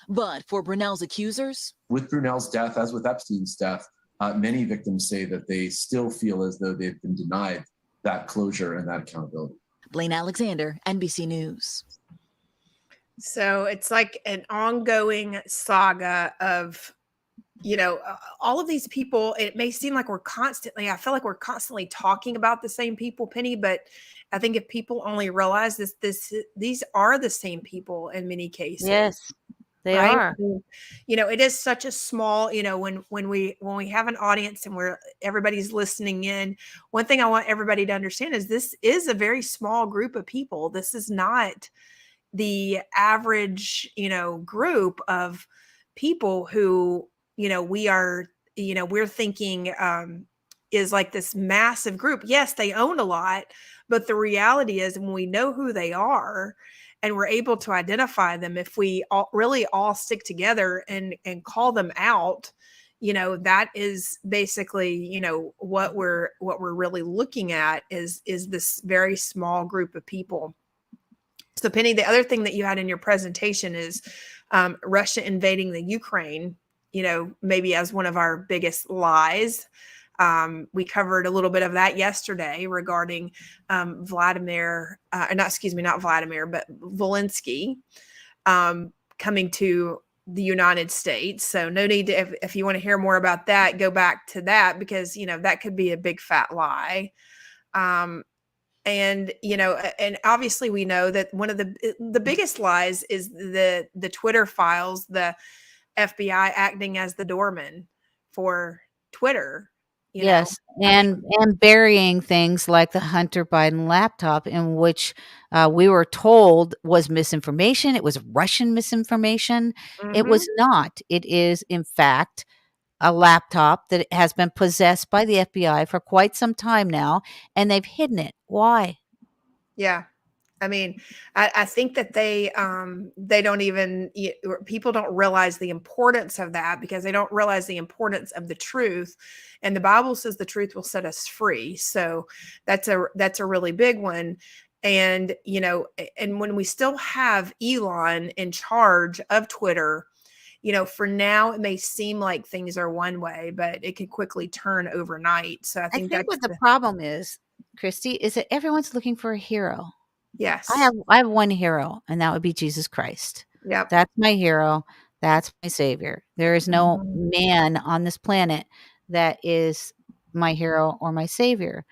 [SPEAKER 13] But for Brunel's accusers?
[SPEAKER 14] With Brunel's death, as with Epstein's death, many victims say that they still feel as though they've been denied that closure and that accountability.
[SPEAKER 13] Blaine Alexander, NBC News.
[SPEAKER 1] So it's like an ongoing saga of, all of these people. It may seem like I feel like we're constantly talking about the same people, Penny, but I think if people only realize these are the same people in many cases.
[SPEAKER 2] Yes, they
[SPEAKER 1] right?
[SPEAKER 2] are.
[SPEAKER 1] It is such a small, when we have an audience and everybody's listening in, one thing I want everybody to understand is this is a very small group of people. This is not the average, group of people who, we are, we're thinking is like this massive group. Yes, they own a lot, but the reality is when we know who they are and we're able to identify them, if we really all stick together and call them out, that is basically, what we're really looking at is this very small group of people. So Penny, the other thing that you had in your presentation is Russia invading the Ukraine, maybe as one of our biggest lies. We covered a little bit of that yesterday regarding not Vladimir, but Zelensky coming to the United States. So no need to, if you want to hear more about that, go back to that, because, that could be a big fat lie. And obviously we know that one of the biggest lies is the Twitter files, the FBI acting as the doorman for Twitter.
[SPEAKER 2] Yes, and burying things like the Hunter Biden laptop, in which we were told was misinformation. It was Russian misinformation. It was not. It is, in fact, a laptop that has been possessed by the FBI for quite some time now, and they've hidden it. Why?
[SPEAKER 1] Yeah. I mean, I think that they don't even, people don't realize the importance of that, because they don't realize the importance of the truth. And the Bible says the truth will set us free. So that's a really big one. And, and when we still have Elon in charge of Twitter, for now it may seem like things are one way, but it could quickly turn overnight. So I think that's
[SPEAKER 2] what the problem is, Christy, is that everyone's looking for a hero.
[SPEAKER 1] Yes.
[SPEAKER 2] I have one hero, and that would be Jesus Christ.
[SPEAKER 1] Yep.
[SPEAKER 2] That's my hero. That's my savior. There is no man on this planet that is my hero or my savior.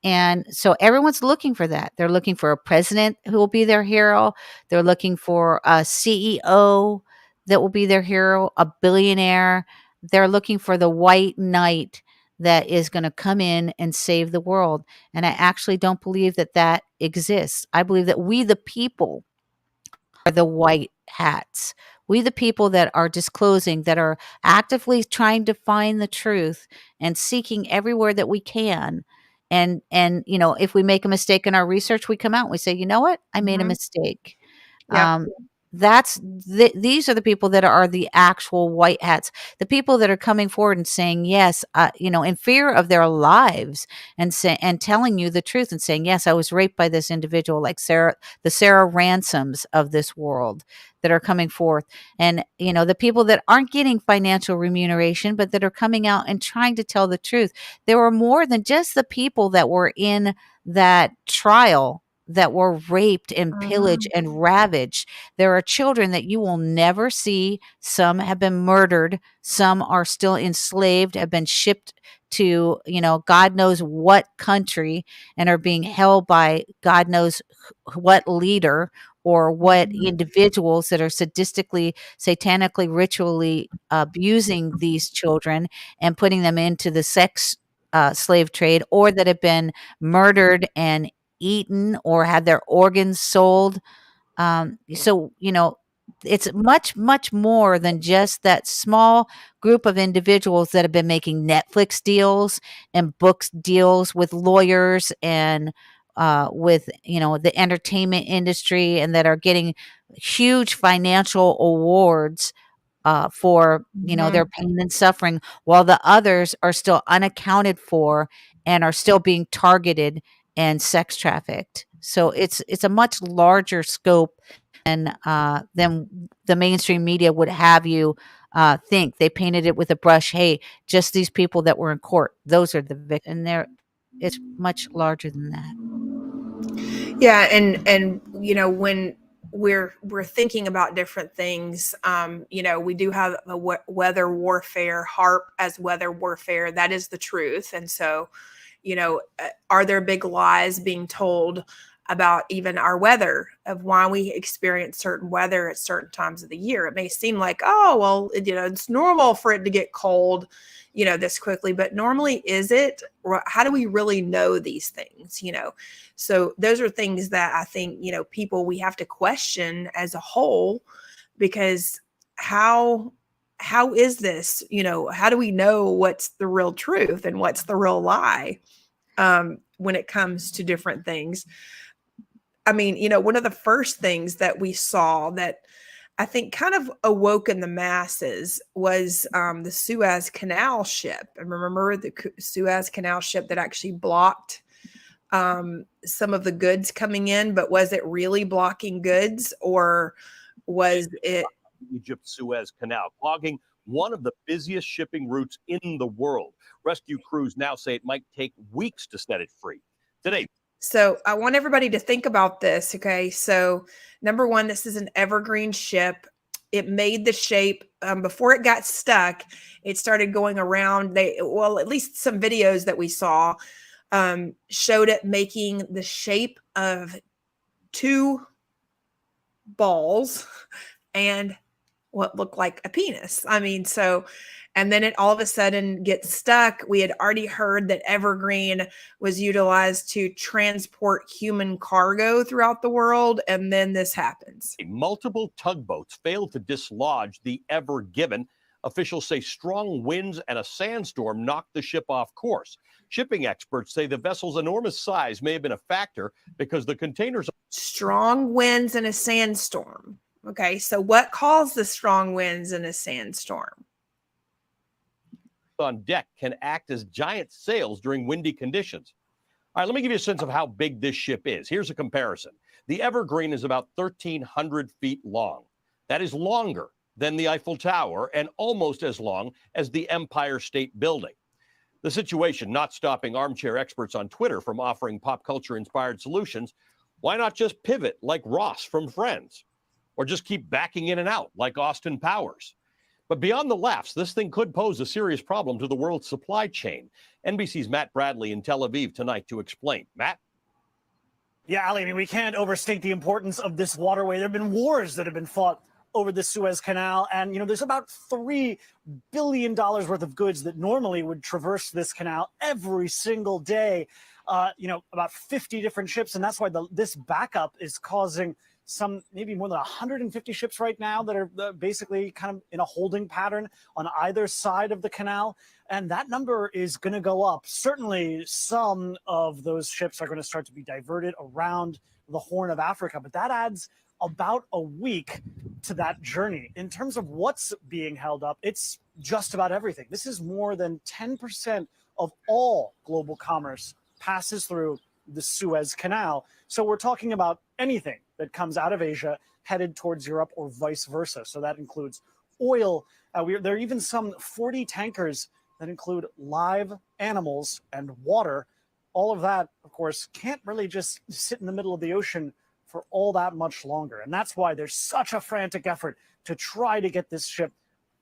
[SPEAKER 2] And so everyone's looking for that. They're looking for a president who will be their hero. They're looking for a CEO that will be their hero, a billionaire. They're looking for the white knight that is going to come in and save the world. And I actually don't believe that that exists. I believe that we, the people, are the white hats. We, the people that are disclosing, that are actively trying to find the truth and seeking everywhere that we can. And if we make a mistake in our research, we come out and we say, you know what? I made a mistake.
[SPEAKER 1] Yep.
[SPEAKER 2] These are the people that are the actual white hats, the people that are coming forward and saying, yes, in fear of their lives, and telling you the truth and saying, yes, I was raped by this individual, like the Sarah Ransoms of this world that are coming forth. And, the people that aren't getting financial remuneration, but that are coming out and trying to tell the truth. There were more than just the people that were in that trial that were raped and pillaged and ravaged. There are children that you will never see. Some have been murdered. Some are still enslaved, have been shipped to, God knows what country, and are being held by God knows what leader or what individuals that are sadistically, satanically, ritually abusing these children and putting them into the sex slave trade, or that have been murdered and eaten or had their organs sold. So, it's much, much more than just that small group of individuals that have been making Netflix deals and books deals with lawyers and with, the entertainment industry, and that are getting huge financial awards for, their pain and suffering, while the others are still unaccounted for and are still being targeted and sex trafficked. So it's a much larger scope than the mainstream media would have you think. They painted it with a brush. Hey, just these people that were in court, those are the victims. And it's much larger than that.
[SPEAKER 1] Yeah, and when we're thinking about different things, we do have a weather warfare, HARP as weather warfare. That is the truth. And so, are there big lies being told about even our weather, of why we experience certain weather at certain times of the year? It may seem like, oh, well, it's normal for it to get cold, this quickly, but normally, is it? How do we really know these things? So those are things that I think, people, we have to question as a whole, because how is this, how do we know what's the real truth and what's the real lie when it comes to different things? I mean, one of the first things that we saw that I think kind of awoke in the masses was the Suez Canal ship. And remember the Suez Canal ship that actually blocked some of the goods coming in, but was it really blocking goods, or was it
[SPEAKER 17] Egypt's Suez Canal, clogging one of the busiest shipping routes in the world? Rescue crews now say it might take weeks to set it free. Today.
[SPEAKER 1] So I want everybody to think about this. Okay. So number one, this is an evergreen ship. It made the shape before it got stuck. It started going around. At least some videos that we saw showed it making the shape of two balls and what looked like a penis. I mean, and then it all of a sudden gets stuck. We had already heard that evergreen was utilized to transport human cargo throughout the world. And then this happens.
[SPEAKER 17] Multiple tugboats failed to dislodge the Ever Given. Officials say strong winds and a sandstorm knocked the ship off course. Shipping experts say the vessel's enormous size may have been a factor because the containers.
[SPEAKER 1] Strong winds and a sandstorm. Okay, so what caused the strong winds and a sandstorm?
[SPEAKER 17] On deck can act as giant sails during windy conditions. All right, let me give you a sense of how big this ship is. Here's a comparison. The Evergreen is about 1,300 feet long. That is longer than the Eiffel Tower and almost as long as the Empire State Building. The situation not stopping armchair experts on Twitter from offering pop culture-inspired solutions. Why not just pivot like Ross from Friends? Or just keep backing in and out like Austin Powers? But beyond the laughs, this thing could pose a serious problem to the world's supply chain. NBC's Matt Bradley in Tel Aviv tonight to explain. Matt?
[SPEAKER 18] Yeah, Ali, I mean, we can't overstate the importance of this waterway. There have been wars that have been fought over the Suez Canal. And, there's about $3 billion worth of goods that normally would traverse this canal every single day. About 50 different ships. And that's why this backup is causing maybe more than 150 ships right now that are basically kind of in a holding pattern on either side of the canal. And that number is going to go up. Certainly some of those ships are going to start to be diverted around the Horn of Africa, but that adds about a week to that journey. In terms of what's being held up, it's just about everything. This is more than 10% of all global commerce passes through the Suez Canal. So we're talking about anything that comes out of Asia headed towards Europe or vice versa. So that includes oil. There are even some 40 tankers that include live animals and water. All of that, of course, can't really just sit in the middle of the ocean for all that much longer. And that's why there's such a frantic effort to try to get this ship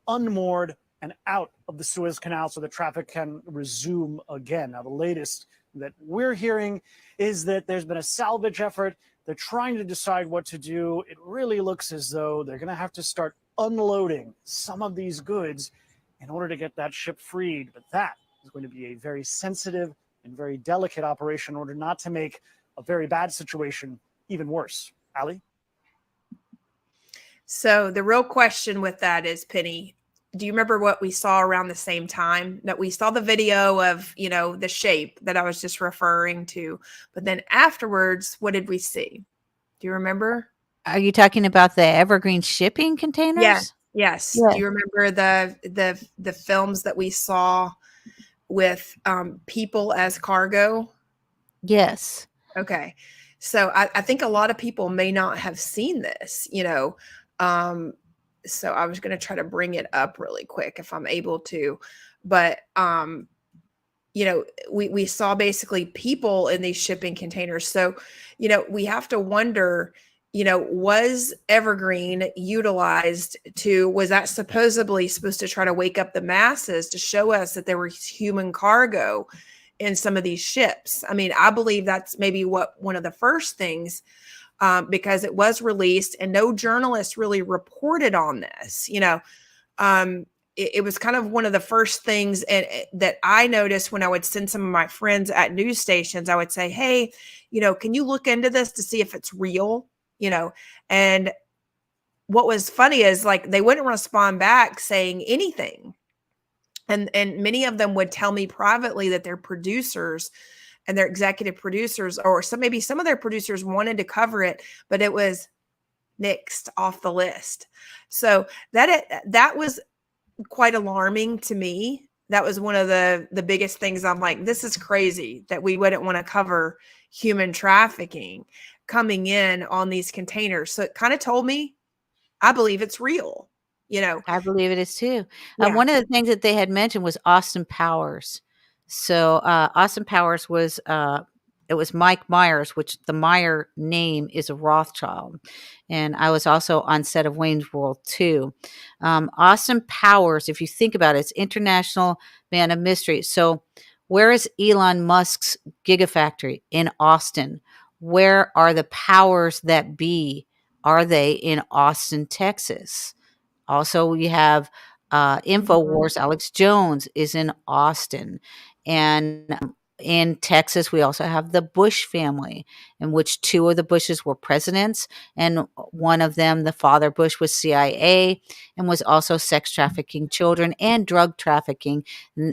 [SPEAKER 18] unmoored and out of the Suez Canal so the traffic can resume again. Now, the latest that we're hearing is that there's been a salvage effort. They're trying to decide what to do. It really looks as though they're going to have to start unloading some of these goods in order to get that ship freed. But that is going to be a very sensitive and very delicate operation in order not to make a very bad situation even worse. Ali?
[SPEAKER 1] So the real question with that is, Penny, do you remember what we saw around the same time that we saw the video of, the shape that I was just referring to? But then afterwards, what did we see? Do you remember?
[SPEAKER 2] Are you talking about the Evergreen shipping containers?
[SPEAKER 1] Yes.
[SPEAKER 2] Yeah.
[SPEAKER 1] Do you remember the films that we saw with people as cargo?
[SPEAKER 2] Yes.
[SPEAKER 1] Okay. So I think a lot of people may not have seen this, so I was going to try to bring it up really quick if I'm able to, but, we saw basically people in these shipping containers. So, we have to wonder, was Evergreen utilized was that supposedly supposed to try to wake up the masses to show us that there was human cargo in some of these ships? I mean, I believe that's maybe one of the first things, because it was released and no journalist really reported on this. It was kind of one of the first things that I noticed when I would send some of my friends at news stations. I would say, hey, can you look into this to see if it's real? And what was funny is they wouldn't respond back saying anything. And many of them would tell me privately that their producers and their executive producers, or maybe some of their producers wanted to cover it, but it was nixed off the list. So that was quite alarming to me. That was one of the biggest things. I'm like, this is crazy that we wouldn't want to cover human trafficking coming in on these containers. So it kind of told me, I believe it's real.
[SPEAKER 2] I believe it is too.
[SPEAKER 1] Yeah.
[SPEAKER 2] One of the things that they had mentioned was Austin Powers. So Austin Powers was it was Mike Myers, which the Meyer name is a Rothschild, and I was also on set of Wayne's World 2. Austin Powers, if you think about it, it's International Man of Mystery. So where is Elon Musk's Gigafactory? In Austin. Where are the powers that be? Are they in Austin, Texas? Also, we have InfoWars. Alex Jones is in Austin. And in Texas, we also have the Bush family, in which two of the Bushes were presidents. And one of them, the father Bush, was CIA and was also sex trafficking children and drug trafficking.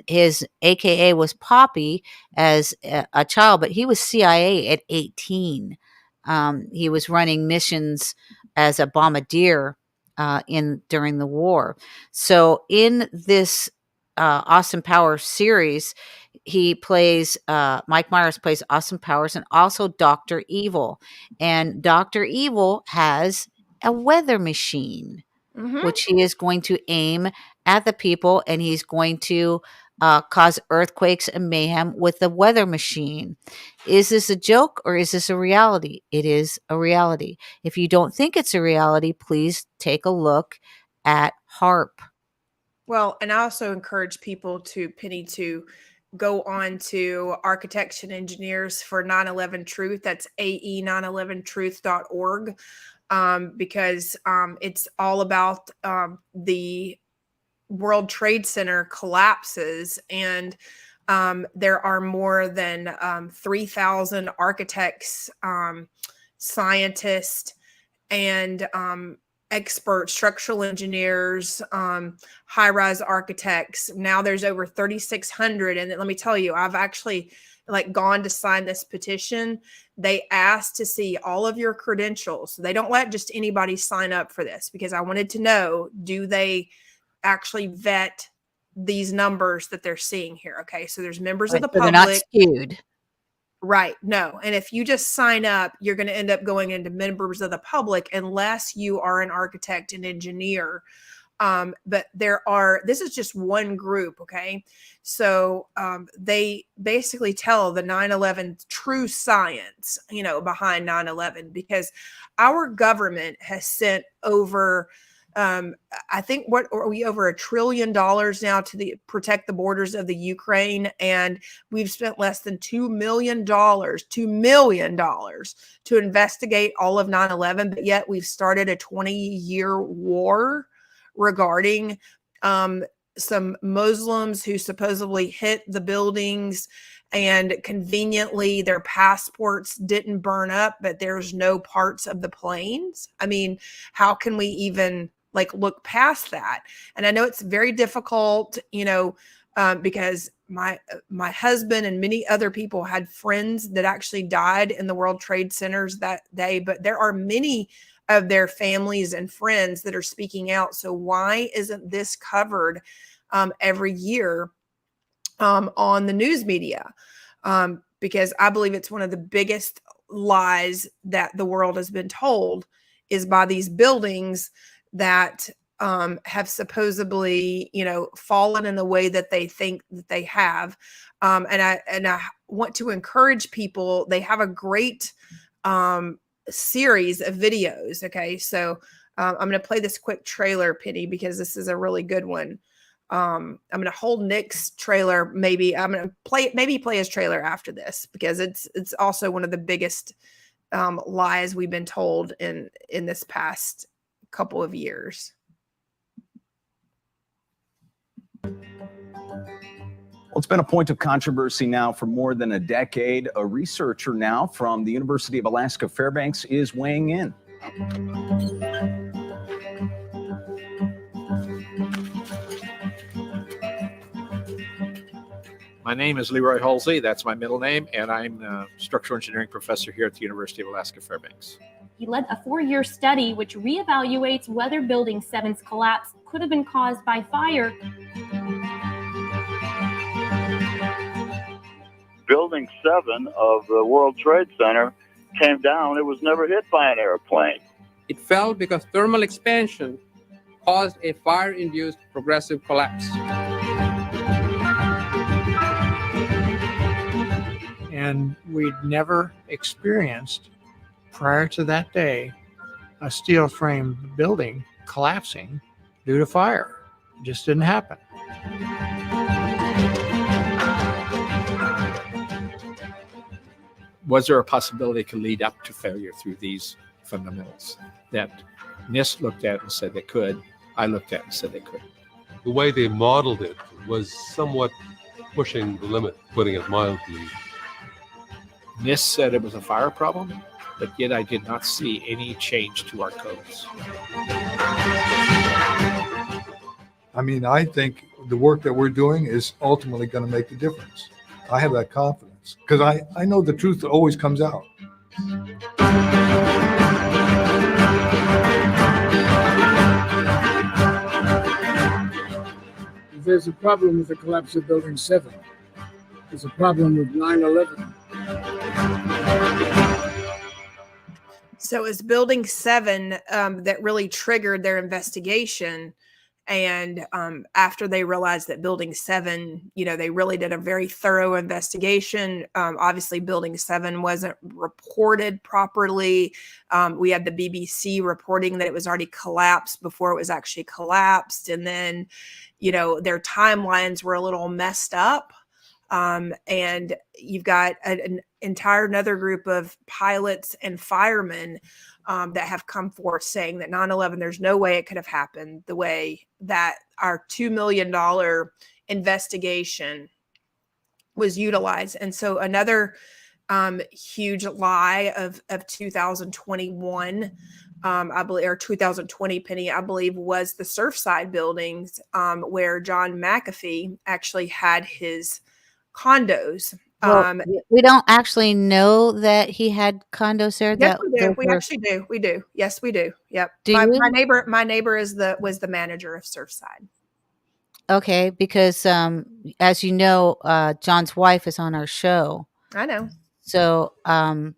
[SPEAKER 2] His AKA was Poppy as a child, but he was CIA at 18. He was running missions as a bombardier during the war. So in this Austin Powers series, Mike Myers plays Austin Powers and also Dr. Evil. And Dr. Evil has a weather machine, which he is going to aim at the people, and he's going to cause earthquakes and mayhem with the weather machine. Is this a joke or is this a reality? It is a reality. If you don't think it's a reality, please take a look at HARP.
[SPEAKER 1] Well, and I also encourage people to go on to Architects and Engineers for 9/11 Truth. That's ae911truth.org, because it's all about the World Trade Center collapses, and there are more than 3,000 architects, scientists, and experts, structural engineers, high-rise architects. Now there's over 3,600. And let me tell you, I've actually gone to sign this petition. They asked to see all of your credentials. They don't let just anybody sign up for this, because I wanted to know, do they actually vet these numbers that they're seeing here? Okay. So there's members of the public.
[SPEAKER 2] They're not skewed.
[SPEAKER 1] Right. No. And if you just sign up, you're going to end up going into members of the public unless you are an architect and engineer. But this is just one group. Okay. So they basically tell the 9/11 true science, behind 9/11, because our government has sent over, I think, what are we, over $1 trillion now to protect the borders of the Ukraine, and we've spent less than $2 million to investigate all of 9/11, but yet we've started a 20-year war regarding some Muslims who supposedly hit the buildings, and conveniently their passports didn't burn up, but there's no parts of the planes. I mean, how can we even look past that? And I know it's very difficult, because my husband and many other people had friends that actually died in the World Trade Centers that day, but there are many of their families and friends that are speaking out. So why isn't this covered every year on the news media? Because I believe it's one of the biggest lies that the world has been told, is by these buildings that have supposedly, fallen in the way that they think that they have. And I want to encourage people. They have a great series of videos. Okay. So I'm going to play this quick trailer, Penny, because this is a really good one. I'm going to hold Nick's trailer. Maybe I'm going to play his trailer after this, because it's also one of the biggest lies we've been told in this past couple of years.
[SPEAKER 19] Well, it's been a point of controversy now for more than a decade. A researcher now from the University of Alaska Fairbanks is weighing in.
[SPEAKER 20] My name is Leroy Halsey. That's my middle name, and I'm a structural engineering professor here at the University of Alaska Fairbanks.
[SPEAKER 21] He led a 4-year study which reevaluates whether Building 7's collapse could have been caused by fire.
[SPEAKER 22] Building 7 of the World Trade Center came down. It was never hit by an airplane.
[SPEAKER 23] It fell because thermal expansion caused a fire-induced progressive collapse.
[SPEAKER 24] And we'd never experienced, prior to that day, a steel frame building collapsing due to fire. It just didn't happen.
[SPEAKER 20] Was there a possibility it could lead up to failure through these fundamentals that NIST looked at and said they could? I looked at and said they could.
[SPEAKER 25] The way they modeled it was somewhat pushing the limit, putting it mildly.
[SPEAKER 20] NIST said it was a fire problem, but yet I did not see any change to our codes.
[SPEAKER 26] I mean, I think the work that we're doing is ultimately going to make the difference. I have that confidence because I know the truth always comes out.
[SPEAKER 27] There's a problem with the collapse of Building 7. There's a problem with 9/11.
[SPEAKER 1] So it's Building 7 that really triggered their investigation. And after they realized that Building 7, they really did a very thorough investigation. Obviously, Building 7 wasn't reported properly. We had the BBC reporting that it was already collapsed before it was actually collapsed. And then, their timelines were a little messed up. And you've got an entire another group of pilots and firemen that have come forth saying that 9/11, there's no way it could have happened the way that our $2 million investigation was utilized. And so another huge lie of 2021, I believe, or 2020, Penny, I believe, was the Surfside buildings where John McAfee actually had his condos.
[SPEAKER 2] Well, we don't actually know that he had condos there.
[SPEAKER 1] Yes, we do. We actually do. We do. Yes, we do. Yep. My neighbor was the manager of Surfside.
[SPEAKER 2] Okay, because as you know, John's wife is on our show.
[SPEAKER 1] I know.
[SPEAKER 2] So I'm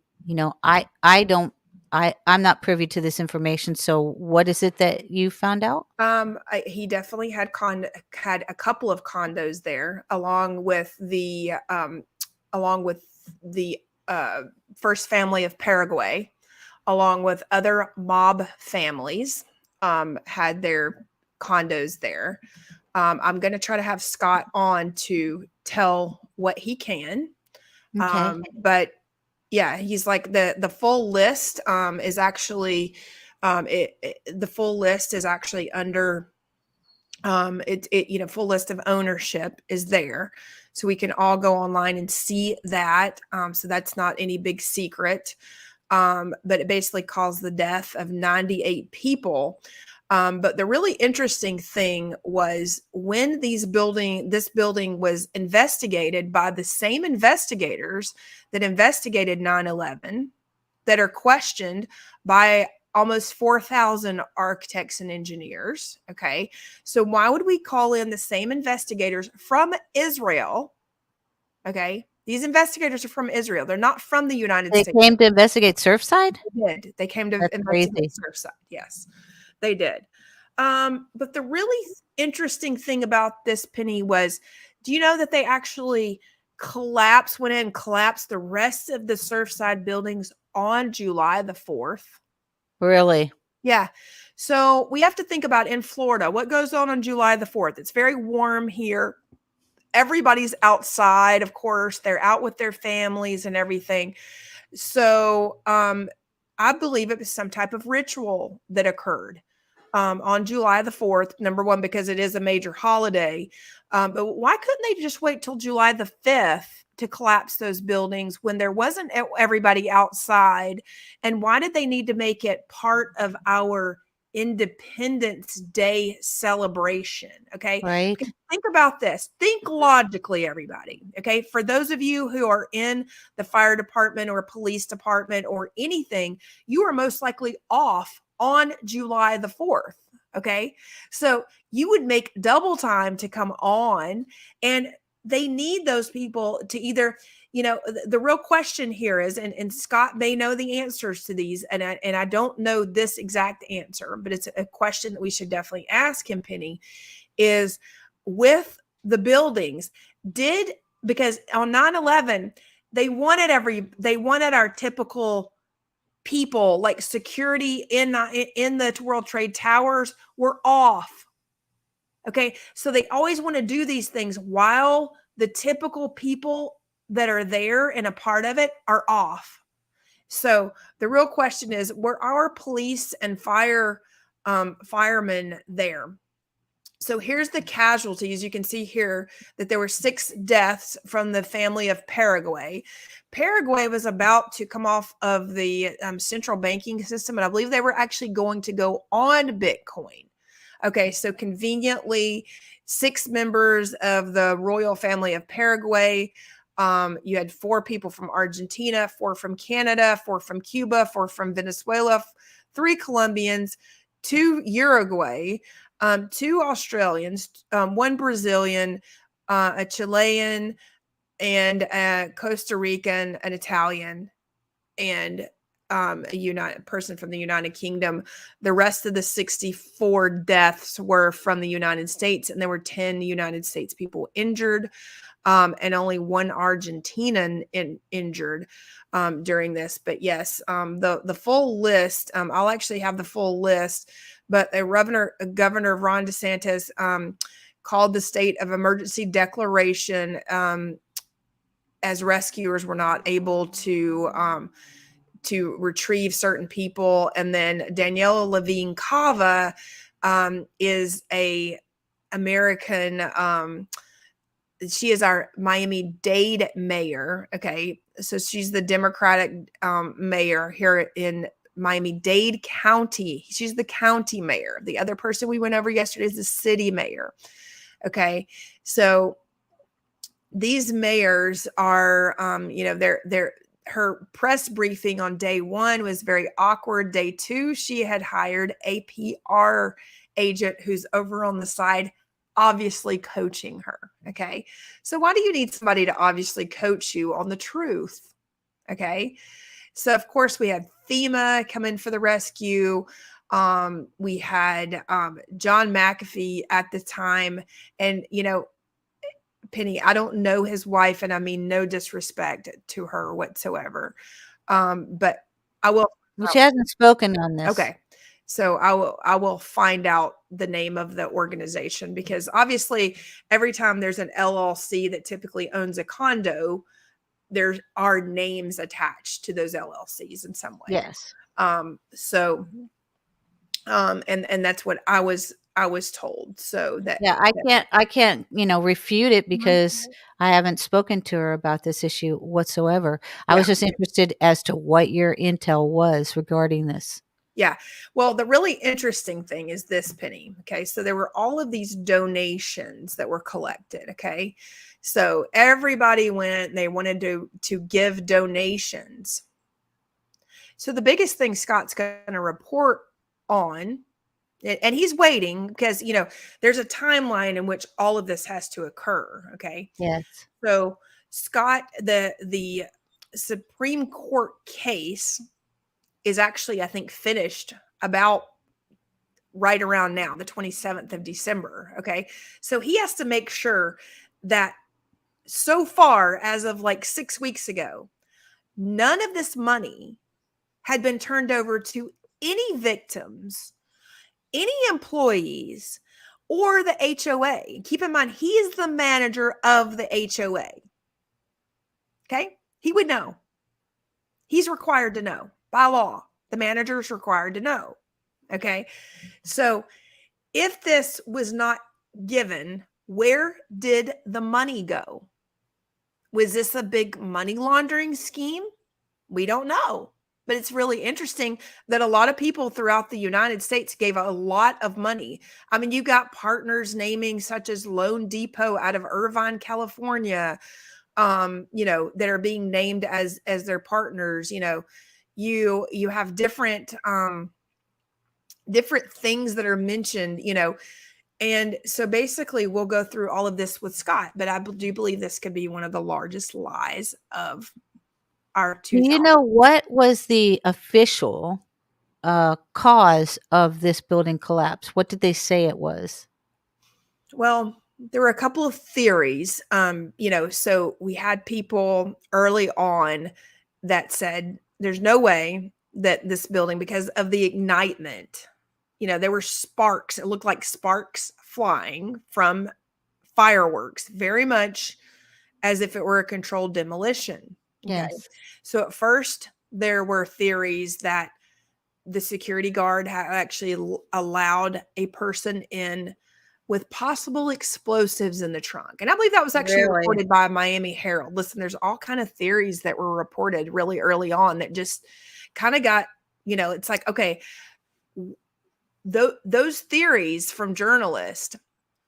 [SPEAKER 2] not privy to this information. So what is it that you found out?
[SPEAKER 1] He definitely had a couple of condos there, along with the First Family of Paraguay, along with other mob families, had their condos there. I'm going to try to have Scott on to tell what he can.
[SPEAKER 2] Okay.
[SPEAKER 1] But yeah, he's like the full list is actually the full list is actually under full list of ownership is there. So we can all go online and see that. So that's not any big secret. But it basically caused the death of 98 people. But the really interesting thing was when this building was investigated by the same investigators that investigated 9/11, that are questioned by almost 4,000 architects and engineers. Okay. So why would we call in the same investigators from Israel? Okay. These investigators are from Israel. They're not from the United States.
[SPEAKER 2] They came to investigate Surfside?
[SPEAKER 1] They did. They came to
[SPEAKER 2] That's
[SPEAKER 1] investigate
[SPEAKER 2] crazy.
[SPEAKER 1] Surfside. Yes, they did. But the really interesting thing about this, Penny, was, do you know that they actually went in and collapsed the rest of the Surfside buildings on July the 4th?
[SPEAKER 2] Really?
[SPEAKER 1] Yeah. So we have to think about in Florida, what goes on July the 4th? It's very warm here. Everybody's outside, of course. They're out with their families and everything. So I believe it was some type of ritual that occurred on July the 4th, number one, because it is a major holiday. But why couldn't they just wait till July the 5th to collapse those buildings when there wasn't everybody outside? And why did they need to make it part of our Independence Day celebration. Okay.
[SPEAKER 2] Right.
[SPEAKER 1] Think about this. Think logically, everybody. Okay. For those of you who are in the fire department or police department or anything, you are most likely off on July the 4th. Okay. So you would make double time to come on, and they need those people to either, the real question here is, and Scott may know the answers to these, and I don't know this exact answer, but it's a question that we should definitely ask him, Penny, is with the buildings, because on 9/11, they wanted our typical people, like security in the World Trade Towers were off. Okay. So they always want to do these things while the typical people that are there and a part of it are off. So the real question is, were our police and firemen there? So here's the casualties. You can see here that there were 6 deaths from the family of Paraguay. Paraguay was about to come off of the central banking system, and I believe they were actually going to go on Bitcoin. Okay, so conveniently, 6 members of the royal family of Paraguay. You had 4 people from Argentina, 4 from Canada, 4 from Cuba, 4 from Venezuela, 3 Colombians, 2 Uruguay, 2 Australians, 1 Brazilian, a Chilean, and a Costa Rican, an Italian, and a person from the United Kingdom. The rest of the 64 deaths were from the United States, and there were 10 United States people injured, and only 1 Argentinian injured during this. But yes, the full list, I'll actually have the full list, but Governor Ron DeSantis called the state of emergency declaration as rescuers were not able to retrieve certain people. And then Daniela Levine Cava is a American. She is our Miami-Dade mayor. Okay, so she's the Democratic mayor here in Miami-Dade County. She's the county mayor. The other person we went over yesterday is the city mayor. Okay, so these mayors are, her press briefing on day 1 was very awkward. Day 2, she had hired a PR agent who's over on the side, obviously coaching her. Okay. So why do you need somebody to obviously coach you on the truth? Okay. So of course we had FEMA come in for the rescue. We had John McAfee at the time, and Penny, I don't know his wife, and I mean no disrespect to her whatsoever. But I will.
[SPEAKER 2] She hasn't spoken on this.
[SPEAKER 1] Okay. So I will find out the name of the organization, because obviously every time there's an LLC that typically owns a condo, there are names attached to those LLCs in some way.
[SPEAKER 2] Yes.
[SPEAKER 1] And that's what I was told. So that,
[SPEAKER 2] yeah, I can't, refute it, because I haven't spoken to her about this issue whatsoever. I was just interested as to what your intel was regarding this.
[SPEAKER 1] Yeah. Well, the really interesting thing is this, Penny. Okay. So there were all of these donations that were collected. Okay. So everybody went, they wanted to give donations. So the biggest thing Scott's going to report on, and he's waiting because, there's a timeline in which all of this has to occur. Okay.
[SPEAKER 2] Yes.
[SPEAKER 1] So Scott, the Supreme Court case is actually, I think, finished about right around now, the 27th of December. Okay. So he has to make sure that so far, as of like 6 weeks ago, none of this money had been turned over to any victims, any employees, or the HOA. Keep in mind, he is the manager of the HOA. Okay. He would know. He's required to know. By law, the manager is required to know. Okay. So if this was not given, where did the money go? Was this a big money laundering scheme? We don't know. But it's really interesting that a lot of people throughout the United States gave a lot of money. I mean, you got partners naming such as Loan Depot out of Irvine, California, that are being named as their partners. You have different different things that are mentioned, and so basically we'll go through all of this with Scott, but I do believe this could be one of the largest lies of our
[SPEAKER 2] Do you know what was the official cause of this building collapse? What did they say it was?
[SPEAKER 1] Well, there were a couple of theories. So we had people early on that said there's no way that this building, because of the ignitement, there were sparks. It looked like sparks flying from fireworks, very much as if it were a controlled demolition. Okay.
[SPEAKER 2] Yes.
[SPEAKER 1] So at first, there were theories that the security guard had actually allowed a person in with possible explosives in the trunk. And I believe that was actually
[SPEAKER 2] Really?
[SPEAKER 1] reported by Miami Herald. Listen, there's all kind of theories that were reported really early on that just kind of got, it's like, okay, those theories from journalists,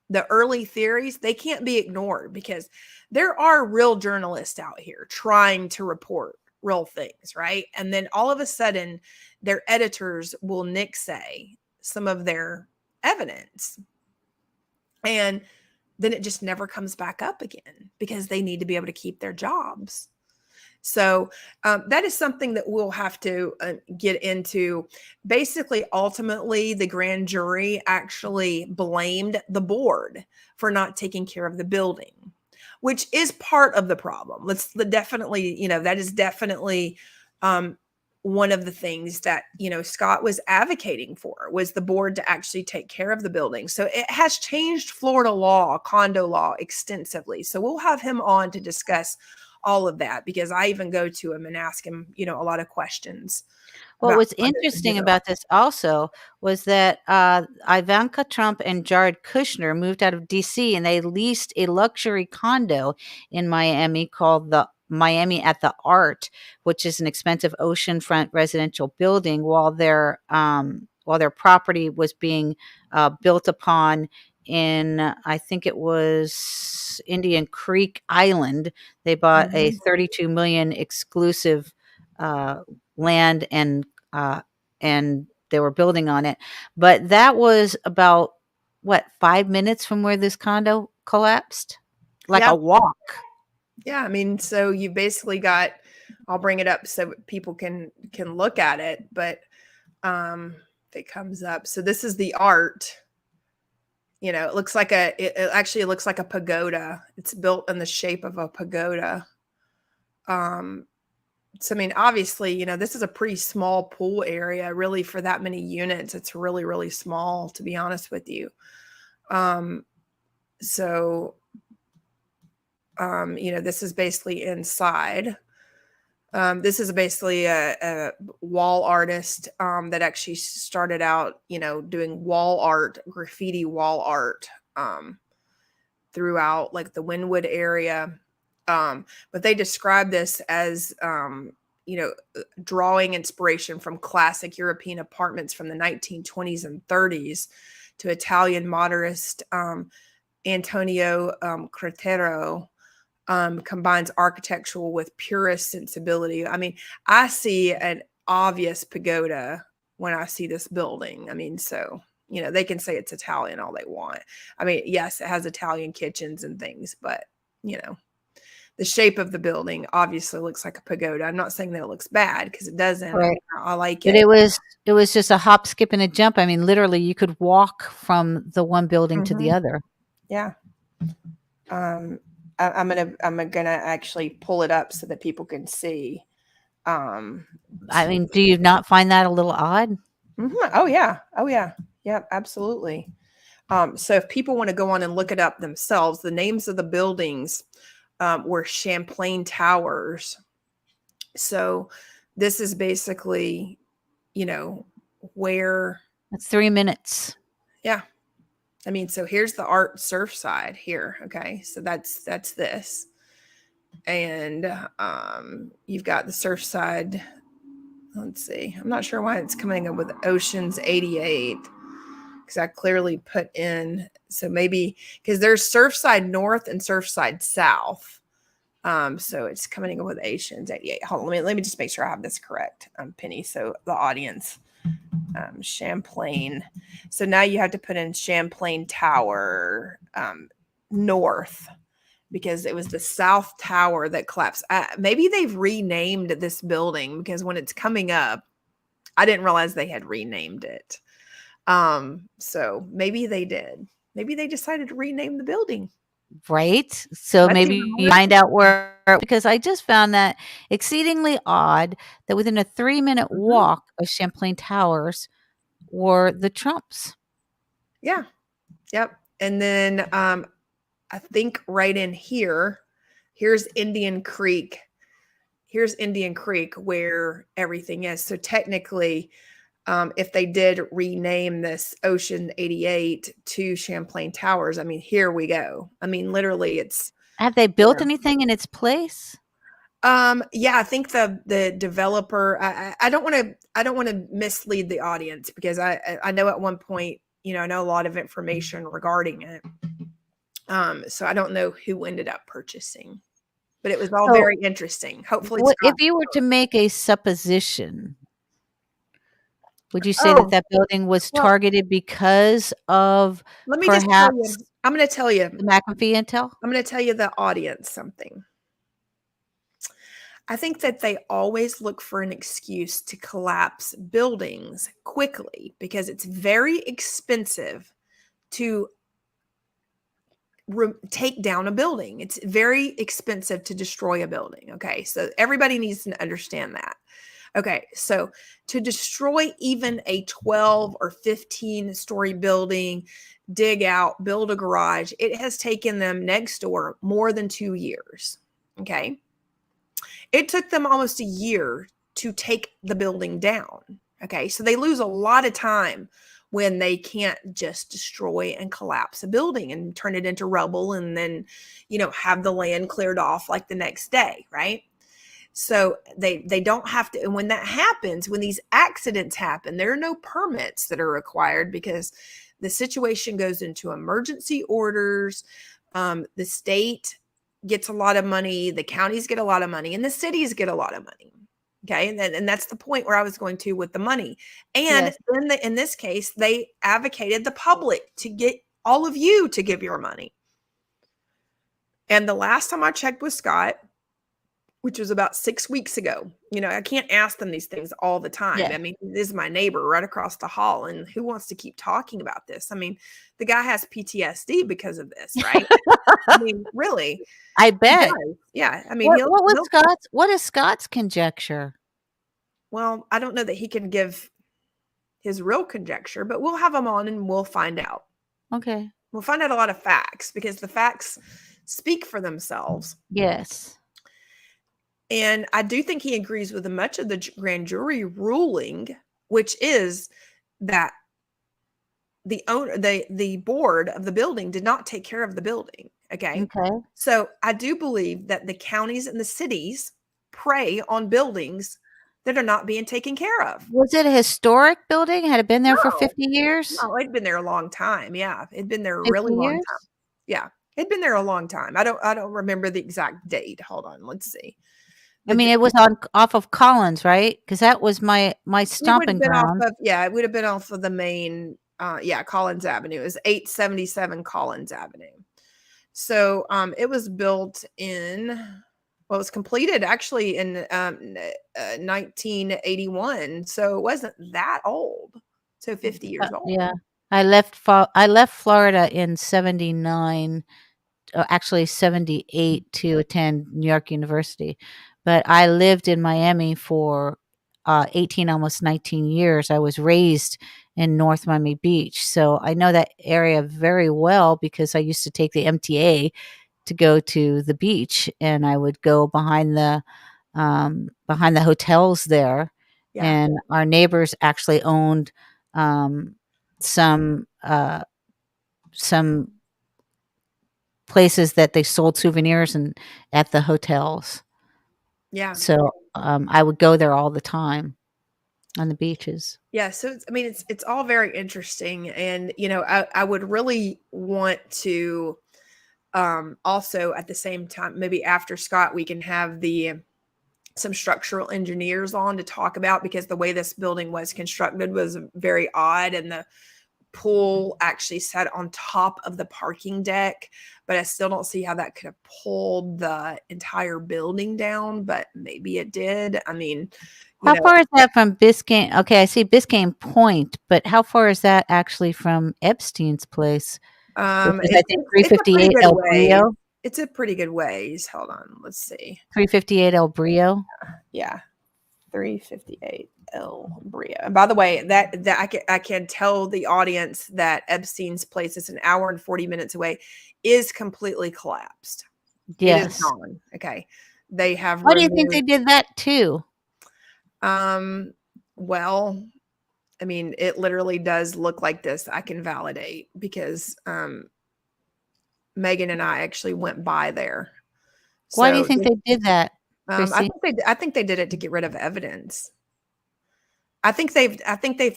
[SPEAKER 1] the early theories, they can't be ignored because there are real journalists out here trying to report real things, right? And then all of a sudden, their editors will nixay some of their evidence. And then it just never comes back up again because they need to be able to keep their jobs. So that is something that we'll have to get into. Basically, ultimately, the grand jury actually blamed the board for not taking care of the building, which is part of the problem. That is definitely one of the things that, Scott was advocating for, was the board to actually take care of the building. So it has changed Florida law, condo law extensively. So we'll have him on to discuss all of that, because I even go to him and ask him, a lot of questions.
[SPEAKER 2] What was interesting about this also was that Ivanka Trump and Jared Kushner moved out of D.C. and they leased a luxury condo in Miami called the Miami at the Art, which is an expensive oceanfront residential building, while their property was being built upon in, I think it was Indian Creek Island. They bought a $32 million exclusive land and they were building on it. But that was about 5 minutes from where this condo collapsed, like a walk.
[SPEAKER 1] Yeah, I mean, so you basically got, I'll bring it up so people can look at it, but if it comes up. So this is the Art. It looks like it actually looks like a pagoda. It's built in the shape of a pagoda. So, I mean, obviously, this is a pretty small pool area, really, for that many units. It's really, really small, to be honest with you. This is basically inside. This is basically a wall artist that actually started out, doing wall art, graffiti wall art throughout like the Wynwood area. But they describe this as, drawing inspiration from classic European apartments from the 1920s and 30s to Italian modernist Antonio Cretero. Combines architectural with purist sensibility. I mean, I see an obvious pagoda when I see this building. I mean, so, they can say it's Italian all they want. I mean, yes, it has Italian kitchens and things, but, the shape of the building obviously looks like a pagoda. I'm not saying that it looks bad, because it doesn't.
[SPEAKER 2] Right.
[SPEAKER 1] I like it.
[SPEAKER 2] But it was just a hop, skip, and a jump. I mean, literally, you could walk from the one building to the other.
[SPEAKER 1] Yeah. I'm gonna actually pull it up so that people can see.
[SPEAKER 2] I mean, do you not find that a little odd?
[SPEAKER 1] Oh yeah. Yeah, absolutely. So if people want to go on and look it up themselves, the names of the buildings were Champlain Towers. So this is basically, where.
[SPEAKER 2] It's 3 minutes.
[SPEAKER 1] Yeah. I mean, so here's the Art Surfside here. Okay. So that's this. And you've got the Surfside. let's see. I'm not sure why it's coming up with Oceans 88 because I clearly put in. So maybe because there's Surfside North and Surfside South. So it's coming up with Oceans 88. Hold on, let me just make sure I have this correct, Penny. So the audience, Champlain. So now you have to put in Champlain Tower North, because it was the South Tower that collapsed. Maybe they've renamed this building, because when it's coming up, I didn't realize they had renamed it. So maybe they did. Maybe they decided to rename the building.
[SPEAKER 2] Right. So
[SPEAKER 1] That's
[SPEAKER 2] maybe
[SPEAKER 1] even
[SPEAKER 2] you
[SPEAKER 1] more
[SPEAKER 2] find out where, because I just found that exceedingly odd that within a 3-minute walk of Champlain Towers were the Trumps.
[SPEAKER 1] Yeah. Yep. And then I think right in here, here's Indian Creek. Here's Indian Creek where everything is. So technically, if they did rename this Ocean 88 to Champlain Towers, I mean, here we go. I mean, literally, it's.
[SPEAKER 2] Have they built anything in its place?
[SPEAKER 1] Yeah, I think the developer. I don't want to mislead the audience, because I know at one point, I know a lot of information regarding it. So I don't know who ended up purchasing, but it was all very interesting. Hopefully, it's
[SPEAKER 2] if
[SPEAKER 1] not.
[SPEAKER 2] you were to make a supposition, would you say that building was targeted because of
[SPEAKER 1] Let me just tell you.
[SPEAKER 2] perhaps
[SPEAKER 1] I'm going to tell you.
[SPEAKER 2] the McAfee intel?
[SPEAKER 1] I'm going to tell you the audience something. I think that they always look for an excuse to collapse buildings quickly, because it's very expensive to take down a building. It's very expensive to destroy a building. Okay. So everybody needs to understand that. Okay. So to destroy even a 12 or 15 story building, dig out, build a garage, it has taken them next door more than 2 years. Okay. It took them almost a year to take the building down. Okay. So they lose a lot of time when they can't just destroy and collapse a building and turn it into rubble and then, have the land cleared off like the next day. Right. So they don't have to. And when that happens, when these accidents happen, there are no permits that are required, because the situation goes into emergency orders. The state gets a lot of money, the counties get a lot of money, and the cities get a lot of money. Okay. And that's the point where I was going to with the money. And then in this case, they advocated the public to get all of you to give your money. And the last time I checked with Scott, which was about 6 weeks ago, I can't ask them these things all the time.
[SPEAKER 2] Yeah.
[SPEAKER 1] I mean, this is my neighbor right across the hall, and who wants to keep talking about this? I mean, the guy has PTSD because of this, right? I mean, really.
[SPEAKER 2] I bet.
[SPEAKER 1] Yeah. I mean,
[SPEAKER 2] what is Scott's conjecture?
[SPEAKER 1] Well, I don't know that he can give his real conjecture, but we'll have him on and we'll find out.
[SPEAKER 2] Okay.
[SPEAKER 1] We'll find out a lot of facts, because the facts speak for themselves.
[SPEAKER 2] Yes.
[SPEAKER 1] And I do think he agrees with much of the grand jury ruling, which is that the owner, the board of the building did not take care of the building. Okay. So I do believe that the counties and the cities prey on buildings that are not being taken care of.
[SPEAKER 2] Was it a historic building? Had it been there for 50 years?
[SPEAKER 1] No, it'd been there a long time. Yeah. It'd been there a really long time. Yeah. It'd been there a long time. I don't remember the exact date. Hold on. Let's see.
[SPEAKER 2] I mean, it was off of Collins, right? Because that was my stomping ground.
[SPEAKER 1] It would have been off of the main, Collins Avenue. It was 877 Collins Avenue. So it was built in, it was completed actually in 1981. So it wasn't that old. So 50 years old.
[SPEAKER 2] Yeah. I left Florida in 79, actually 78, to attend New York University. But I lived in Miami for 18, almost 19 years. I was raised in North Miami Beach. So I know that area very well, because I used to take the MTA to go to the beach, and I would go behind the hotels there.
[SPEAKER 1] Yeah.
[SPEAKER 2] And our neighbors actually owned some places that they sold souvenirs and at the hotels.
[SPEAKER 1] Yeah.
[SPEAKER 2] So I would go there all the time. on the beaches.
[SPEAKER 1] Yeah, so I mean, it's all very interesting, and I would really want to also at the same time, maybe after Scott, we can have some structural engineers on to talk about, because the way this building was constructed was very odd, and the pool actually sat on top of the parking deck, but I still don't see how that could have pulled the entire building down, but maybe it did. I mean,
[SPEAKER 2] how far is that from Biscayne? Okay, I see Biscayne Point, but how far is that actually from Epstein's place? Which is, I think,
[SPEAKER 1] it's a pretty
[SPEAKER 2] 358
[SPEAKER 1] good
[SPEAKER 2] El
[SPEAKER 1] ways.
[SPEAKER 2] Brio.
[SPEAKER 1] It's a pretty good ways. Hold on, let's see.
[SPEAKER 2] 358 El Brio.
[SPEAKER 1] Yeah, 358 El Brio. And by the way, that I can tell the audience that Epstein's place is an hour and 40 minutes away, is completely collapsed. It is
[SPEAKER 2] Yes.
[SPEAKER 1] gone. Okay, they have.
[SPEAKER 2] Why do you think they did that too?
[SPEAKER 1] Well, I mean, it literally does look like this. I can validate, because Megan and I actually went by there.
[SPEAKER 2] Why do you think they did that?
[SPEAKER 1] I think they did it to get rid of evidence. I think they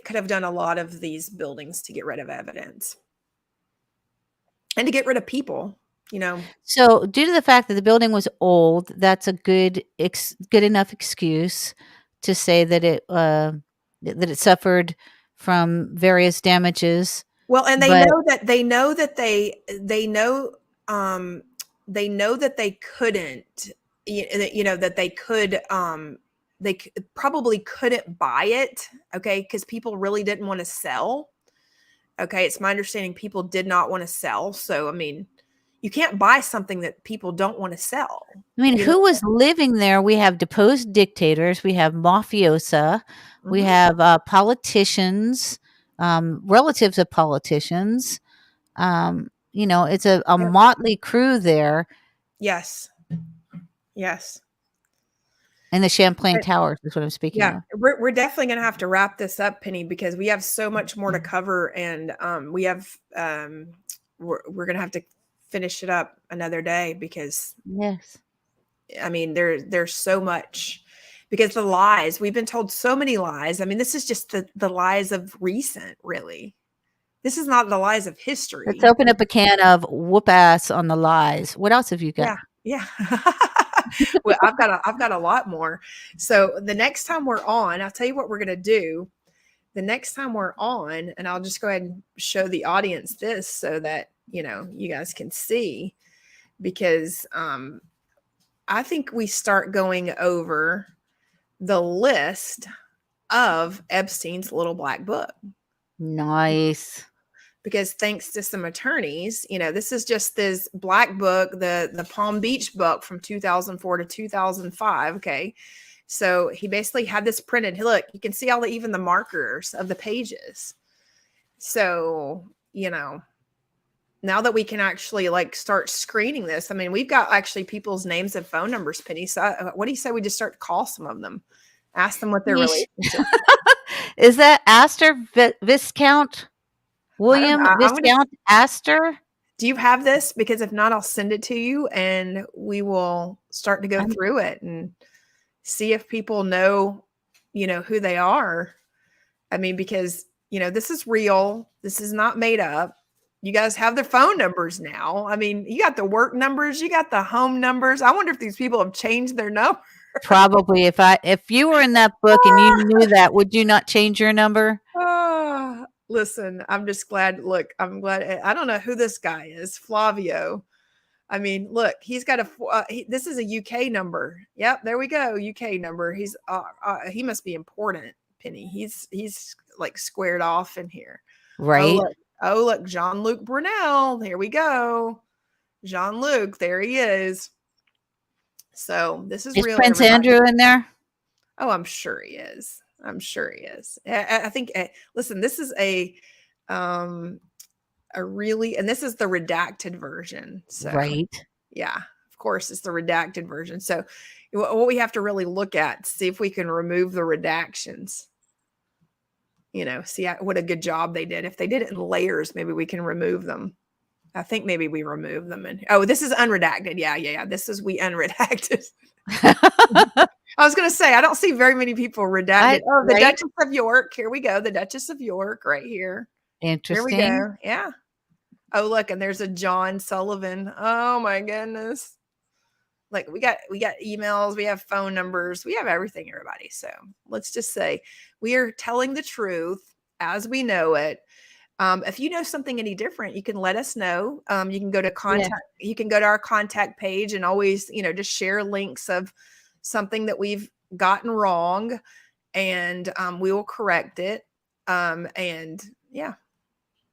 [SPEAKER 1] could have done a lot of these buildings to get rid of evidence and to get rid of people.
[SPEAKER 2] So, due to the fact that the building was old, that's a good enough excuse to say that it suffered from various damages.
[SPEAKER 1] Well, and they know that they know that they couldn't, that they could, probably couldn't buy it. Okay. Because people really didn't want to sell. Okay. It's my understanding people did not want to sell. So, I mean, you can't buy something that people don't want to sell.
[SPEAKER 2] I mean, who was living there? We have deposed dictators. We have mafiosa. We have politicians, relatives of politicians. It's a motley crew there.
[SPEAKER 1] Yes. Yes.
[SPEAKER 2] And the Champlain Towers is what I'm speaking of.
[SPEAKER 1] We're definitely going to have to wrap this up, Penny, because we have so much more to cover, and we have we're going to have to finish it up another day, because
[SPEAKER 2] yes,
[SPEAKER 1] I mean there's so much, because the lies, we've been told so many lies. I mean, this is just the lies of recent, really. This is not the lies of history.
[SPEAKER 2] Let's open up a can of whoop ass on the lies. What else have you got?
[SPEAKER 1] Yeah. Well, I've got a lot more. So the next time we're on, I'll tell you what we're going to do. The next time we're on, and I'll just go ahead and show the audience this so that, you guys can see, because I think we start going over the list of Epstein's little black book.
[SPEAKER 2] Nice.
[SPEAKER 1] Because thanks to some attorneys, this is just this black book, the Palm Beach book from 2004 to 2005. Okay. So he basically had this printed. Look, you can see even the markers of the pages. So, now that we can actually start screening this, I mean, we've got actually people's names and phone numbers, Penny. So what do you say we just start to call some of them? Ask them what their relationship
[SPEAKER 2] is. That Astor Viscount? William Viscount Astor?
[SPEAKER 1] Do you have this? Because if not, I'll send it to you, and we will start to go through it and see if people know, who they are. I mean, because, this is real. This is not made up. You guys have their phone numbers now. I mean, you got the work numbers, you got the home numbers. I wonder if these people have changed their number.
[SPEAKER 2] Probably. If you were in that book and you knew that, would you not change your number?
[SPEAKER 1] Listen, I'm just glad. Look, I'm glad. I don't know who this guy is, Flavio. I mean, look, he's got this is a UK number. Yep, there we go, UK number. He's he must be important, Penny. He's squared off in here,
[SPEAKER 2] right?
[SPEAKER 1] Oh, look, Jean-Luc Brunel. Here we go, Jean-Luc. There he is. So this is real.
[SPEAKER 2] Prince Andrew in there?
[SPEAKER 1] Oh, I'm sure he is. I think, listen, this is a really, and this is the redacted version. So,
[SPEAKER 2] right.
[SPEAKER 1] Yeah, of course, it's the redacted version. So what we have to really look at, see if we can remove the redactions. See what a good job they did. If they did it in layers, maybe we can remove them. I think maybe we remove them. And this is unredacted. Yeah. This is we unredacted. I was going to say, I don't see very many people redacted. Oh, the
[SPEAKER 2] right?
[SPEAKER 1] Duchess of York. Here we go. The Duchess of York right here. Here we
[SPEAKER 2] Interesting.
[SPEAKER 1] go. Yeah. Oh, look, and there's a John Sullivan. Oh my goodness. Like we got emails, we have phone numbers, we have everything, everybody. So let's just say we are telling the truth as we know it. If you know something any different, you can let us know. You can go to contact, you can go to our contact page and always, just share links of something that we've gotten wrong, and we will correct it. And yeah,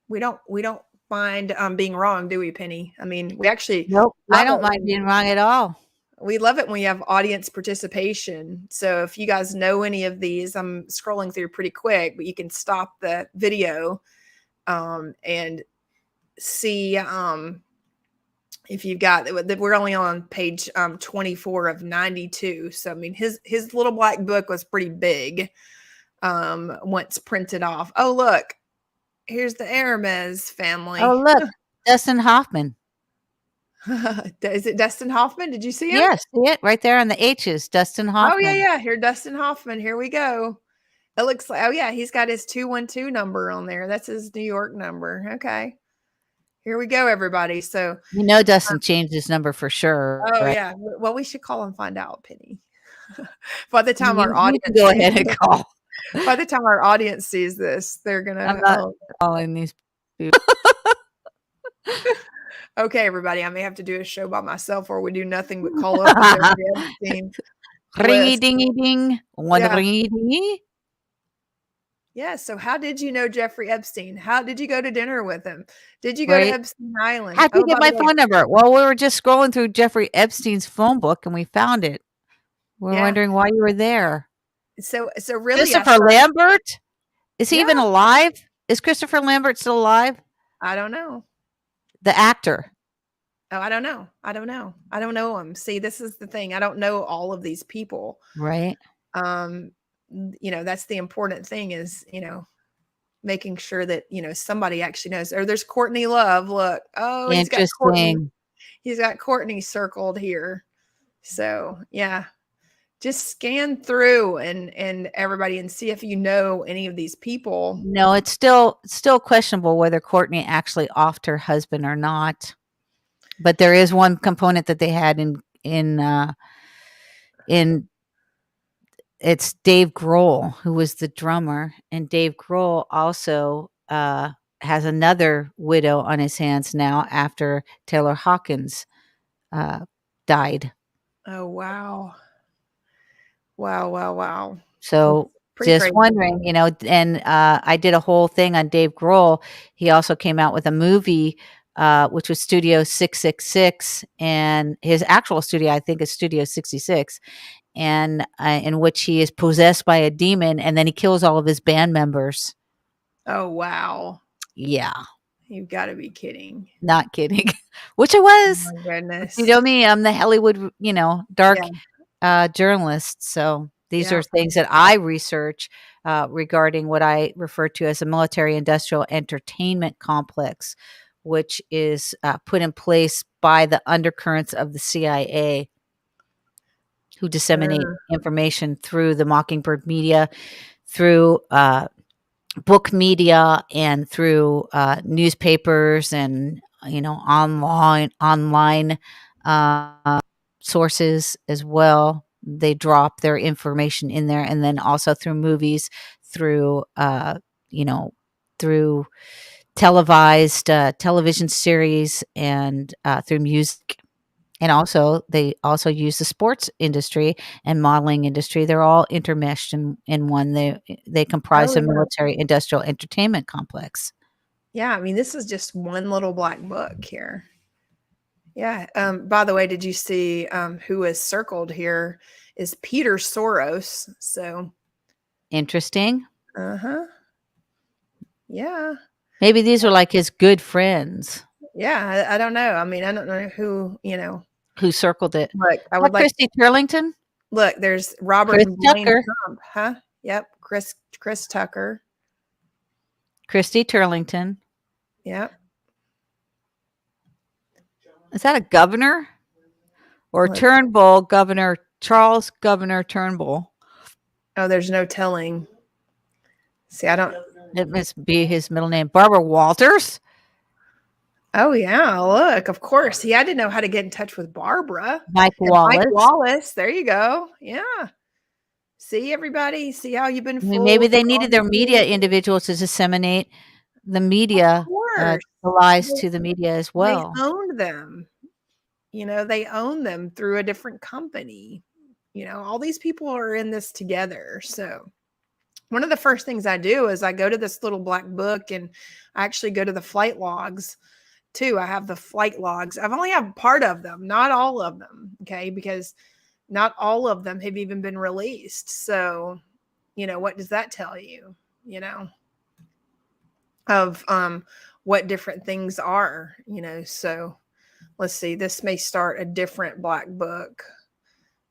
[SPEAKER 1] we don't mind being wrong, do we, Penny? I mean, we actually
[SPEAKER 2] Nope. I don't
[SPEAKER 1] love it
[SPEAKER 2] mind being wrong at all.
[SPEAKER 1] we love it when we have audience participation. So if you guys know any of these, I'm scrolling through pretty quick, but you can stop the video and see if you've got, we're only on page 24 of 92. So I mean, his little black book was pretty big once printed off. Oh, look, here's the Aramis family.
[SPEAKER 2] Oh, look, Dustin Hoffman.
[SPEAKER 1] Is it Dustin Hoffman? Did you see him?
[SPEAKER 2] Yes, see it right there on the H's, Dustin Hoffman.
[SPEAKER 1] Oh yeah. Here, Dustin Hoffman. Here we go. It looks like, oh yeah, he's got his 212 number on there. That's his New York number. Okay. Here we go, everybody. So
[SPEAKER 2] Dustin changed his number for sure.
[SPEAKER 1] oh
[SPEAKER 2] right?
[SPEAKER 1] yeah. Well, we should call and find out, Penny. By the time
[SPEAKER 2] You
[SPEAKER 1] our audience
[SPEAKER 2] can go ahead and call.
[SPEAKER 1] By the time our audience sees this, they're gonna
[SPEAKER 2] I'm not calling these people.
[SPEAKER 1] Okay, everybody. I may have to do a show by myself where we do nothing but call up Jeffrey Epstein.
[SPEAKER 2] Ringy dingy ding. One
[SPEAKER 1] Yeah.
[SPEAKER 2] ringy dingy.
[SPEAKER 1] Yeah. So how did you know Jeffrey Epstein? How did you go to dinner with him? Did you go to
[SPEAKER 2] Right.
[SPEAKER 1] Epstein Island?
[SPEAKER 2] How'd you get
[SPEAKER 1] by
[SPEAKER 2] my
[SPEAKER 1] the way,
[SPEAKER 2] phone number? Well, we were just scrolling through Jeffrey Epstein's phone book and we found it. We're
[SPEAKER 1] Yeah.
[SPEAKER 2] wondering why you were there.
[SPEAKER 1] So really,
[SPEAKER 2] Christopher Lambert? Is he even alive? Is Christopher Lambert still alive?
[SPEAKER 1] I don't know.
[SPEAKER 2] The actor.
[SPEAKER 1] Oh, I don't know. I don't know him. See, this is the thing. I don't know all of these people.
[SPEAKER 2] Right.
[SPEAKER 1] That's the important thing is, making sure that, somebody actually knows. Or there's Courtney Love. Look. Oh, he's got Courtney.
[SPEAKER 2] Interesting.
[SPEAKER 1] He's got Courtney circled here. So yeah. Just scan through and everybody and see if you know any of these people.
[SPEAKER 2] No, it's still questionable whether Courtney actually offed her husband or not. But there is one component that they had in it's Dave Grohl, who was the drummer, and Dave Grohl also has another widow on his hands now after Taylor Hawkins died.
[SPEAKER 1] Oh wow. Wow.
[SPEAKER 2] So
[SPEAKER 1] Pretty
[SPEAKER 2] just
[SPEAKER 1] crazy.
[SPEAKER 2] wondering, and I did a whole thing on Dave Grohl. He also came out with a movie, which was Studio 666, and his actual studio, I think, is Studio 66, and in which he is possessed by a demon, and then he kills all of his band members.
[SPEAKER 1] Oh wow.
[SPEAKER 2] Yeah.
[SPEAKER 1] You've got to be kidding.
[SPEAKER 2] Not kidding. Which I was.
[SPEAKER 1] Oh my goodness.
[SPEAKER 2] You know me, I'm the Hollywood, dark journalist. So these are things that I research regarding what I refer to as a military industrial entertainment complex, which is put in place by the undercurrents of the CIA, who disseminate information through the Mockingbird media, through book media, and through newspapers and online sources as well. They drop their information in there, and then also through movies, through through televised television series, and through music. And also, they also use the sports industry and modeling industry. They're all intermeshed in one. They comprise a military industrial entertainment complex.
[SPEAKER 1] Yeah, I mean, this is just one little black book here. Yeah. By the way, did you see who is circled here is Peter Soros? So
[SPEAKER 2] interesting.
[SPEAKER 1] Yeah.
[SPEAKER 2] Maybe these are like his good friends.
[SPEAKER 1] Yeah, I don't know. I mean, I don't know who
[SPEAKER 2] who circled it.
[SPEAKER 1] Look, I would like
[SPEAKER 2] Christy Turlington.
[SPEAKER 1] Look, there's Robert
[SPEAKER 2] Chris
[SPEAKER 1] and Blaine
[SPEAKER 2] Tucker.
[SPEAKER 1] Trump, huh? Yep, Chris Tucker.
[SPEAKER 2] Christy Turlington.
[SPEAKER 1] Yep.
[SPEAKER 2] Is that a governor or Turnbull? Governor Charles Governor Turnbull.
[SPEAKER 1] Oh, there's no telling. See, I don't.
[SPEAKER 2] It must be his middle name. Barbara Walters.
[SPEAKER 1] Oh yeah, look, of course. See, I didn't know how to get in touch with Barbara.
[SPEAKER 2] Mike
[SPEAKER 1] And
[SPEAKER 2] Wallace.
[SPEAKER 1] Mike Wallace. There you go. Yeah. See, everybody. See how you've been
[SPEAKER 2] I mean, maybe
[SPEAKER 1] fooled.
[SPEAKER 2] they needed their media individuals to disseminate the media,
[SPEAKER 1] course.
[SPEAKER 2] the lies
[SPEAKER 1] They-
[SPEAKER 2] to the media as
[SPEAKER 1] They
[SPEAKER 2] well.
[SPEAKER 1] owned them. They own them through a different company. All these people are in this together. So one of the first things I do is I go to this little black book and I actually go to the flight logs too. I have the flight logs. I've only have part of them, not all of them. Okay. Because not all of them have even been released. So, what does that tell you, of what different things are, so let's see, this may start a different black book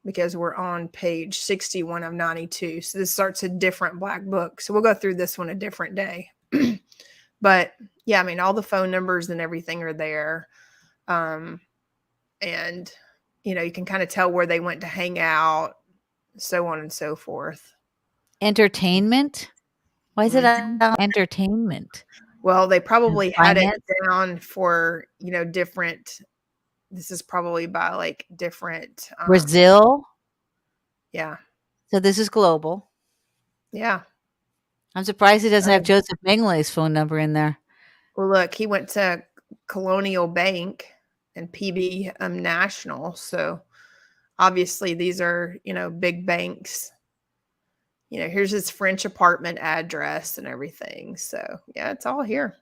[SPEAKER 1] because we're on page 61 of 92. So this starts a different black book. So we'll go through this one a different day. But yeah, I mean, all the phone numbers and everything are there. And, you can kind of tell where they went to hang out, so on and so forth.
[SPEAKER 2] Entertainment? Why is it entertainment?
[SPEAKER 1] Well, they probably had it
[SPEAKER 2] Finance?
[SPEAKER 1] down for, different. This is probably by like different.
[SPEAKER 2] Brazil?
[SPEAKER 1] Yeah.
[SPEAKER 2] So this is global.
[SPEAKER 1] Yeah.
[SPEAKER 2] I'm surprised he doesn't have Joseph Mengele's phone number in there.
[SPEAKER 1] Well, look, he went to Colonial Bank and PB National. So obviously these are, big banks. Here's his French apartment address and everything. So yeah, it's all here.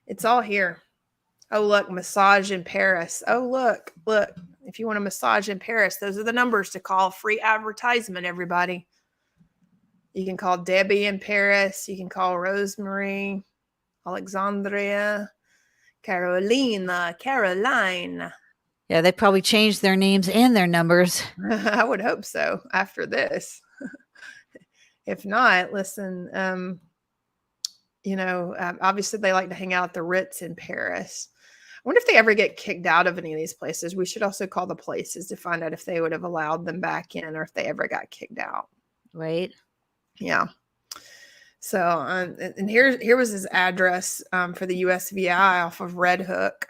[SPEAKER 1] It's all here. Oh, look, massage in Paris. Oh, look. If you want a massage in Paris, those are the numbers to call. Free advertisement, everybody. You can call Debbie in Paris. You can call Rosemary, Alexandria, Carolina, Caroline.
[SPEAKER 2] Yeah, they probably changed their names and their numbers.
[SPEAKER 1] I would hope so after this. If not, listen, obviously they like to hang out at the Ritz in Paris. I wonder if they ever get kicked out of any of these places. We should also call the places to find out if they would have allowed them back in or if they ever got kicked out.
[SPEAKER 2] Right.
[SPEAKER 1] Yeah. So, and here was his address for the USVI off of Red Hook,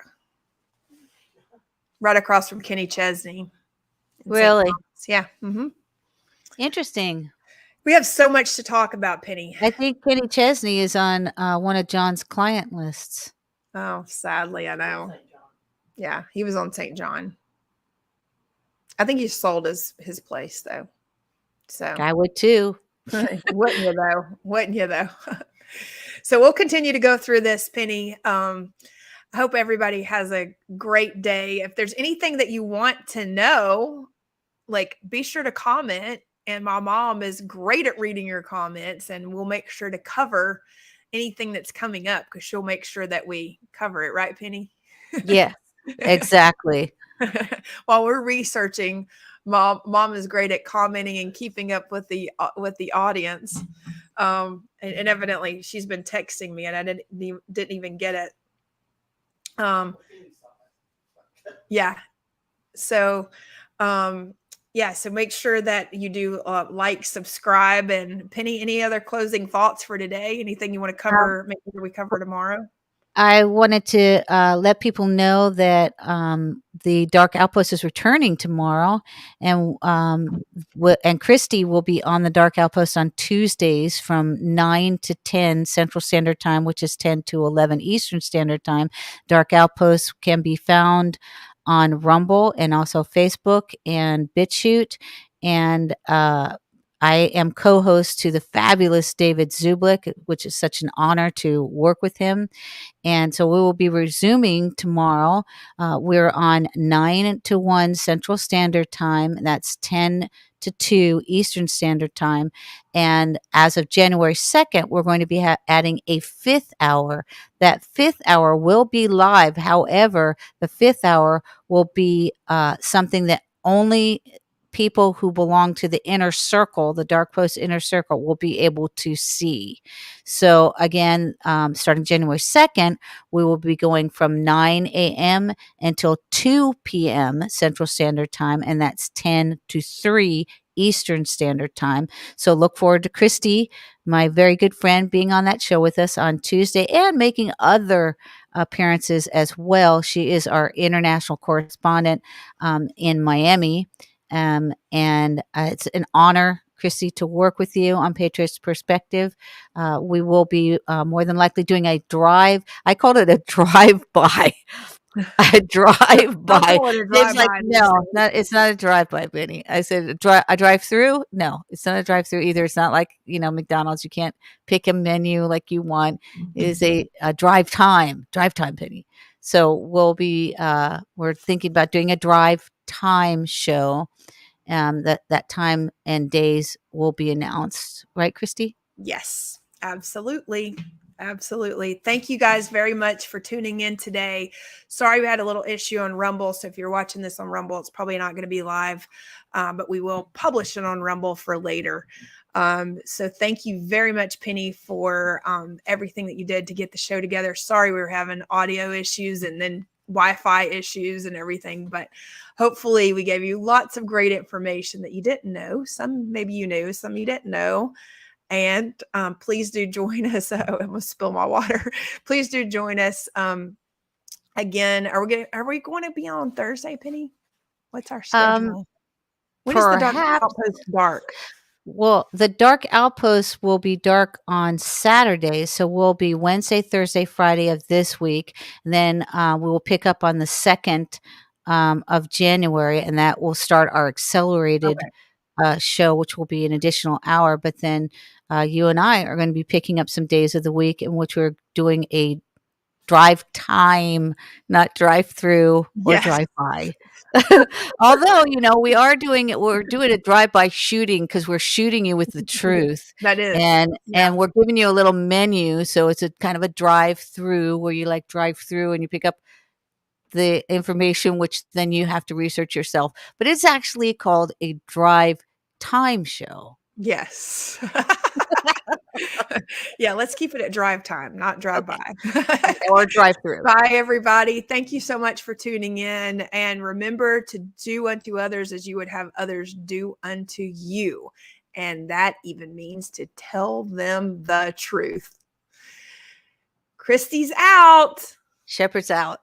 [SPEAKER 1] right across from Kenny Chesney.
[SPEAKER 2] Really?
[SPEAKER 1] Yeah. Mm-hmm.
[SPEAKER 2] Interesting.
[SPEAKER 1] We have so much to talk about, Penny.
[SPEAKER 2] I think Kenny Chesney is on one of John's client lists.
[SPEAKER 1] Oh, sadly, I know. Yeah, he was on St. John. I think he sold his place though. So
[SPEAKER 2] I would too.
[SPEAKER 1] Wouldn't you though? Wouldn't you though? So we'll continue to go through this, Penny. I hope everybody has a great day. If there's anything that you want to know, like be sure to comment. And my mom is great at reading your comments, and we'll make sure to cover anything that's coming up because she'll make sure that we cover it. Right, Penny?
[SPEAKER 2] Yeah, exactly.
[SPEAKER 1] While we're researching, mom is great at commenting and keeping up with the audience. And evidently she's been texting me and I didn't even get it. Yeah. So, so make sure that you do like, subscribe, and Penny, any other closing thoughts for today? Anything you want to cover? Make sure we cover tomorrow.
[SPEAKER 2] I wanted to let people know that the Dark Outpost is returning tomorrow, and Christy will be on the Dark Outpost on Tuesdays from 9 to 10 Central Standard Time, which is 10 to 11 Eastern Standard Time. Dark Outpost can be found on Rumble and also Facebook and BitChute, and I am co-host to the fabulous David Zublik, which is such an honor to work with him. And so we will be resuming tomorrow. We're on 9 to 1 Central Standard Time. That's 10 to 2 Eastern Standard Time. And as of January 2nd, we're going to be adding a 5th hour. That 5th hour will be live. However, the 5th hour will be something that only people who belong to the inner circle, the Dark Post inner circle, will be able to see. So again, starting January 2nd, we will be going from 9 a.m. until 2 p.m. Central Standard Time, and that's 10 to 3 Eastern Standard Time. So look forward to Christy, my very good friend, being on that show with us on Tuesday and making other appearances as well. She is our international correspondent in Miami. And it's an honor, Christy, to work with you on Patriots Perspective. We will be more than likely doing a drive. I called it a drive-by. A drive-by. Dave's like, no, it's not a drive-by, Benny. I said, a drive-through? No, it's not a drive-through either. It's not like, McDonald's. You can't pick a menu like you want. It is a drive time, Benny. So we'll be, we're thinking about doing a drive time show. That time and days will be announced. Right, Christy?
[SPEAKER 1] Yes, absolutely. Absolutely. Thank you guys very much for tuning in today. Sorry we had a little issue on Rumble. So if you're watching this on Rumble, it's probably not going to be live, but we will publish it on Rumble for later. So thank you very much, Penny, for everything that you did to get the show together. Sorry we were having audio issues and then Wi-Fi issues and everything, but hopefully we gave you lots of great information that you didn't know. Some maybe you knew, some you didn't know. And please do join us. Oh, I'm gonna spill my water. Please do join us again. Are we going to be on Thursday, Penny? What's our schedule? When is the Dark Outpost dark?
[SPEAKER 2] Well, the Dark Outpost will be dark on Saturday, so we'll be Wednesday, Thursday, Friday of this week. And then we will pick up on the 2nd of January, and that will start our accelerated show, which will be an additional hour. But then you and I are going to be picking up some days of the week in which we're doing a drive time, not drive through or drive by. Although, we're doing a drive by shooting because we're shooting you with the truth.
[SPEAKER 1] That is.
[SPEAKER 2] And we're giving you a little menu. So it's a kind of a drive through where you drive through and you pick up the information, which then you have to research yourself. But it's actually called a drive time show.
[SPEAKER 1] Yes. Yeah, let's keep it at drive time, not drive by.
[SPEAKER 2] Or drive through.
[SPEAKER 1] Bye, everybody. Thank you so much for tuning in. And remember to do unto others as you would have others do unto you. And that even means to tell them the truth. Christy's out.
[SPEAKER 2] Shepherd's out.